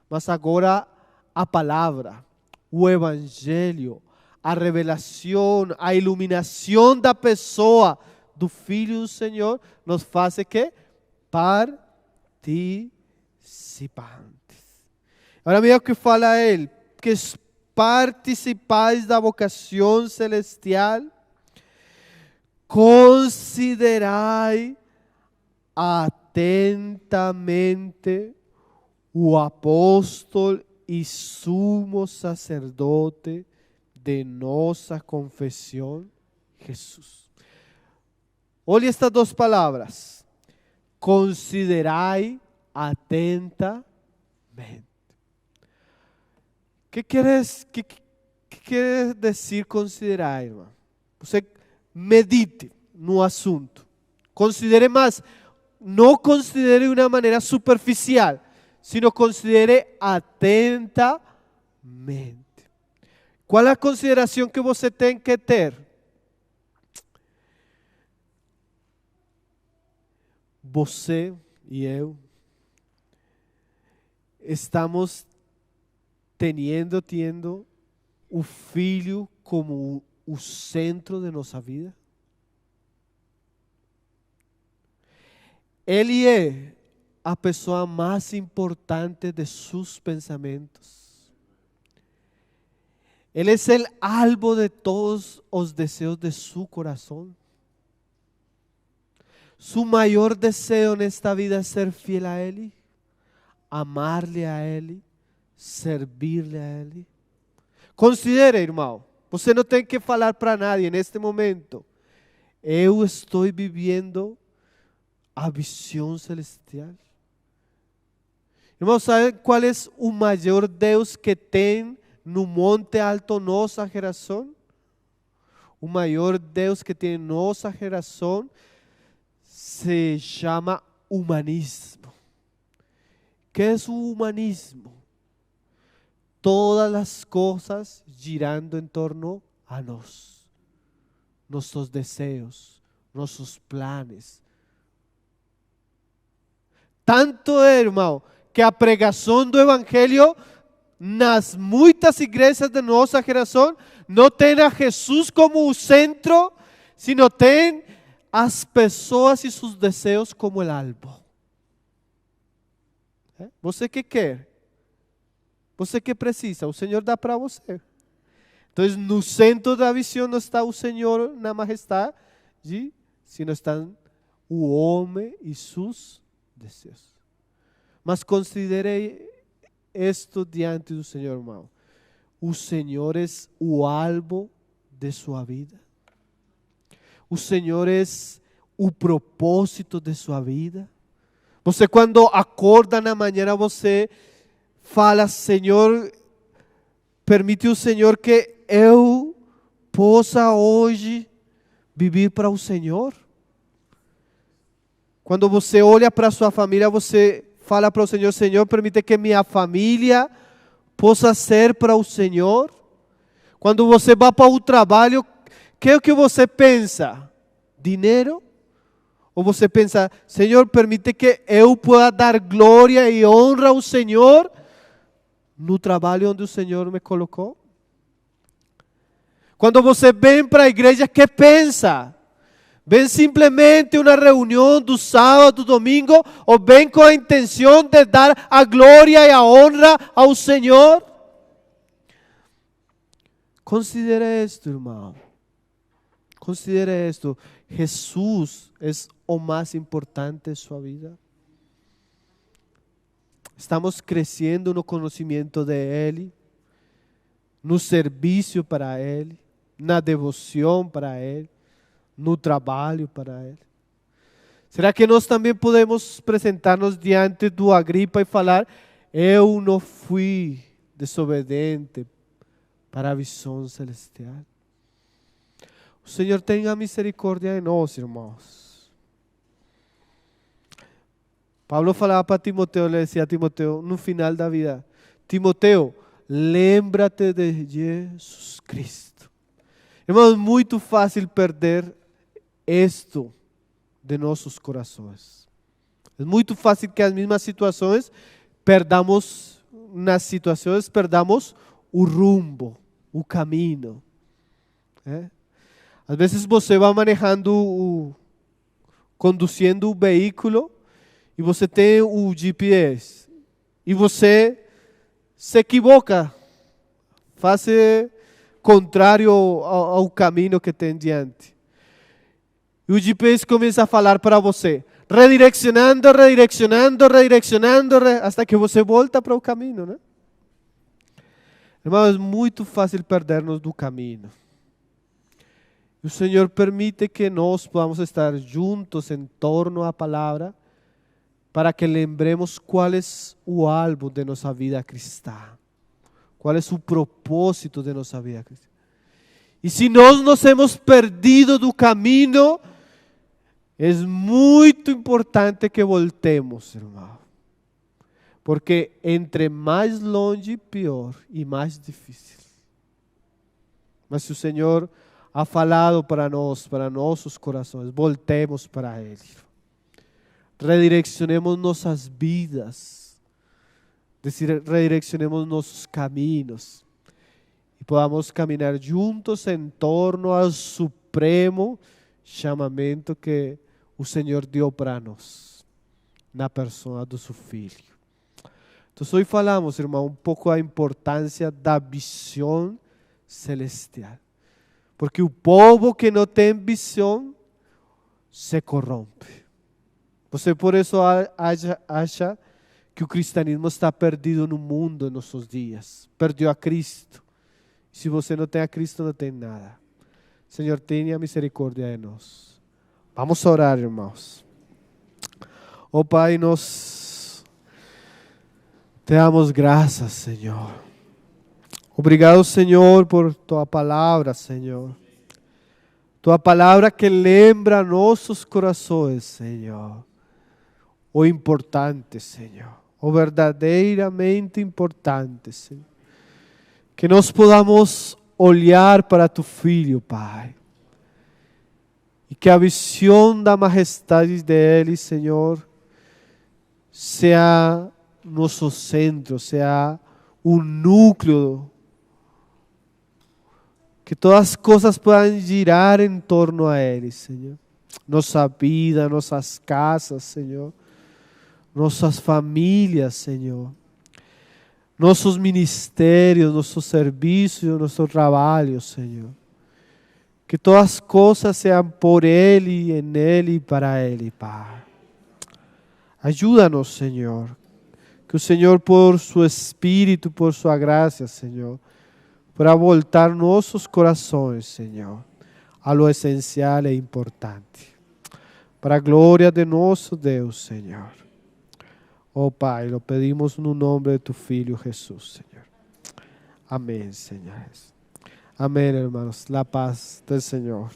Mas agora a palavra, o Evangelho, a revelação, a iluminação da pessoa do Filho do Senhor nos faz que participantes. Agora mesmo que fala ele, que participais da vocação celestial, considerai atentamente o apóstolo e sumo sacerdote de nossa confissão, Jesus. Olha estas duas palavras. Considerai atentamente. ¿Qué quer dizer considerar, irmão? Você medite no assunto. Considere mais. Não considere de uma maneira superficial, sino considere atentamente. Qual é a consideração que você tem que ter? Você e eu estamos tendo o Filho como o centro de nossa vida? Ele é a pessoa mais importante de seus pensamentos. Ele é o alvo de todos os desejos de seu coração. Su maior desejo nesta vida é ser fiel a Ele, amar-lhe a Ele, servir-lhe a Ele. Considere, irmão, você não tem que falar para nadie neste momento. Eu estou vivendo a visão celestial. Irmão, sabe qual é o maior Deus que tem no Monte Alto nossa geração? O maior Deus que tem nossa geração se chama humanismo. ¿Qué es o humanismo? Todas as coisas girando em torno a nós, nossos desejos, nossos planos. Tanto é, irmão, que a pregação do Evangelho nas muitas igrejas de nossa geração não tem a Jesus como o centro, sino tem as pessoas e seus desejos como o alvo. Você que quer? Você que precisa? O Senhor dá para você. Então, no centro da visão não está o Senhor na majestade, sino estão o homem e seus desejos. Mas considere isto diante do Senhor, irmão. O Senhor é o alvo de sua vida. O Senhor é o propósito de sua vida. Você quando acorda na manhã, você fala: Senhor, permite o Senhor que eu possa hoje viver para o Senhor. Quando você olha para a sua família, você fala para o Senhor: Senhor, permite que minha família possa ser para o Senhor. Quando você vai para o trabalho, que é o que você pensa? Dinheiro? Ou você pensa: Senhor, permite que eu pueda dar glória e honra ao Senhor no trabalho onde o Senhor me colocou? Quando você vem para a igreja, que pensa? Vem simplesmente uma reunião do sábado, do domingo, ou vem com a intenção de dar a glória e a honra ao Senhor? Considere esto, hermano. Considere esto. Jesús es o más importante en su vida. Estamos crescendo no conhecimento de Ele, no serviço para Ele, na devoção para Ele, no trabalho para Ele. Será que nós também podemos apresentar-nos diante do Agripa e falar: eu não fui desobediente para a visão celestial? O Senhor tenha misericórdia de nós, irmãos. Pablo falava para Timoteo, le decía a Timoteo no final da vida: Timoteo, lembra-te de Jesus Cristo. Irmãos, muito fácil perder isto de nossos corações. É muito fácil que as mesmas situações perdamos, perdamos o rumbo, o caminho. Às vezes você vai manejando, conduzindo o veículo e você tem o GPS e você se equivoca, faz contrário ao caminho que tem diante. E o GPS começa a falar para você, redirecionando, até que você volta para o caminho, né? Irmão, é muito fácil perdernos do caminho. E o Senhor permite que nós podamos estar juntos em torno à palavra, para que lembremos qual é o alvo de nossa vida cristã, qual é o propósito de nossa vida cristã. E se nós nos hemos perdido do caminho, é muito importante que voltemos, irmão. Porque entre mais longe, pior e mais difícil. Mas se o Senhor ha falado para nós, para nossos corações, voltemos para Ele. Redirecionemos nossas vidas, redirecionemos nossos caminhos e podamos caminhar juntos em torno ao supremo chamamento que o Senhor deu para nós, na pessoa do seu Filho. Então, hoje falamos, irmão, um pouco a importância da visão celestial. Porque o povo que não tem visão se corrompe. Você por isso acha que o cristianismo está perdido no mundo em nossos dias. Perdeu a Cristo. Se você não tem a Cristo, não tem nada. Senhor, tenha misericórdia de nós. Vamos orar, irmãos. Oh Pai, nós te damos graças, Senhor. Obrigado, Senhor, por Tua palavra, Senhor. Tua palavra que lembra nossos corações, Senhor. O importante, Senhor. O verdadeiramente importante, Senhor. Que nós podamos olhar para Tu Filho, Pai. E que a visão da majestade dEle, Senhor, seja nosso centro, seja o núcleo. Que todas as coisas possam girar em torno a Ele, Senhor. Nossa vida, nossas casas, Senhor. Nossas famílias, Senhor. Nossos ministérios, nossos serviços, nosso trabalho, Senhor. Que todas as coisas sejam por Ele, em Ele e para Ele, Pai. Ajuda-nos, Senhor. Que o Senhor, por Seu Espírito, por Sua graça, Senhor, para voltar nossos corações, Senhor, a lo essencial e importante. Para a glória de nosso Deus, Senhor. Oh Pai, lo pedimos no nome de Tu Filho Jesus, Senhor. Amém, Senhor. Amém, hermanos. La paz del Senhor.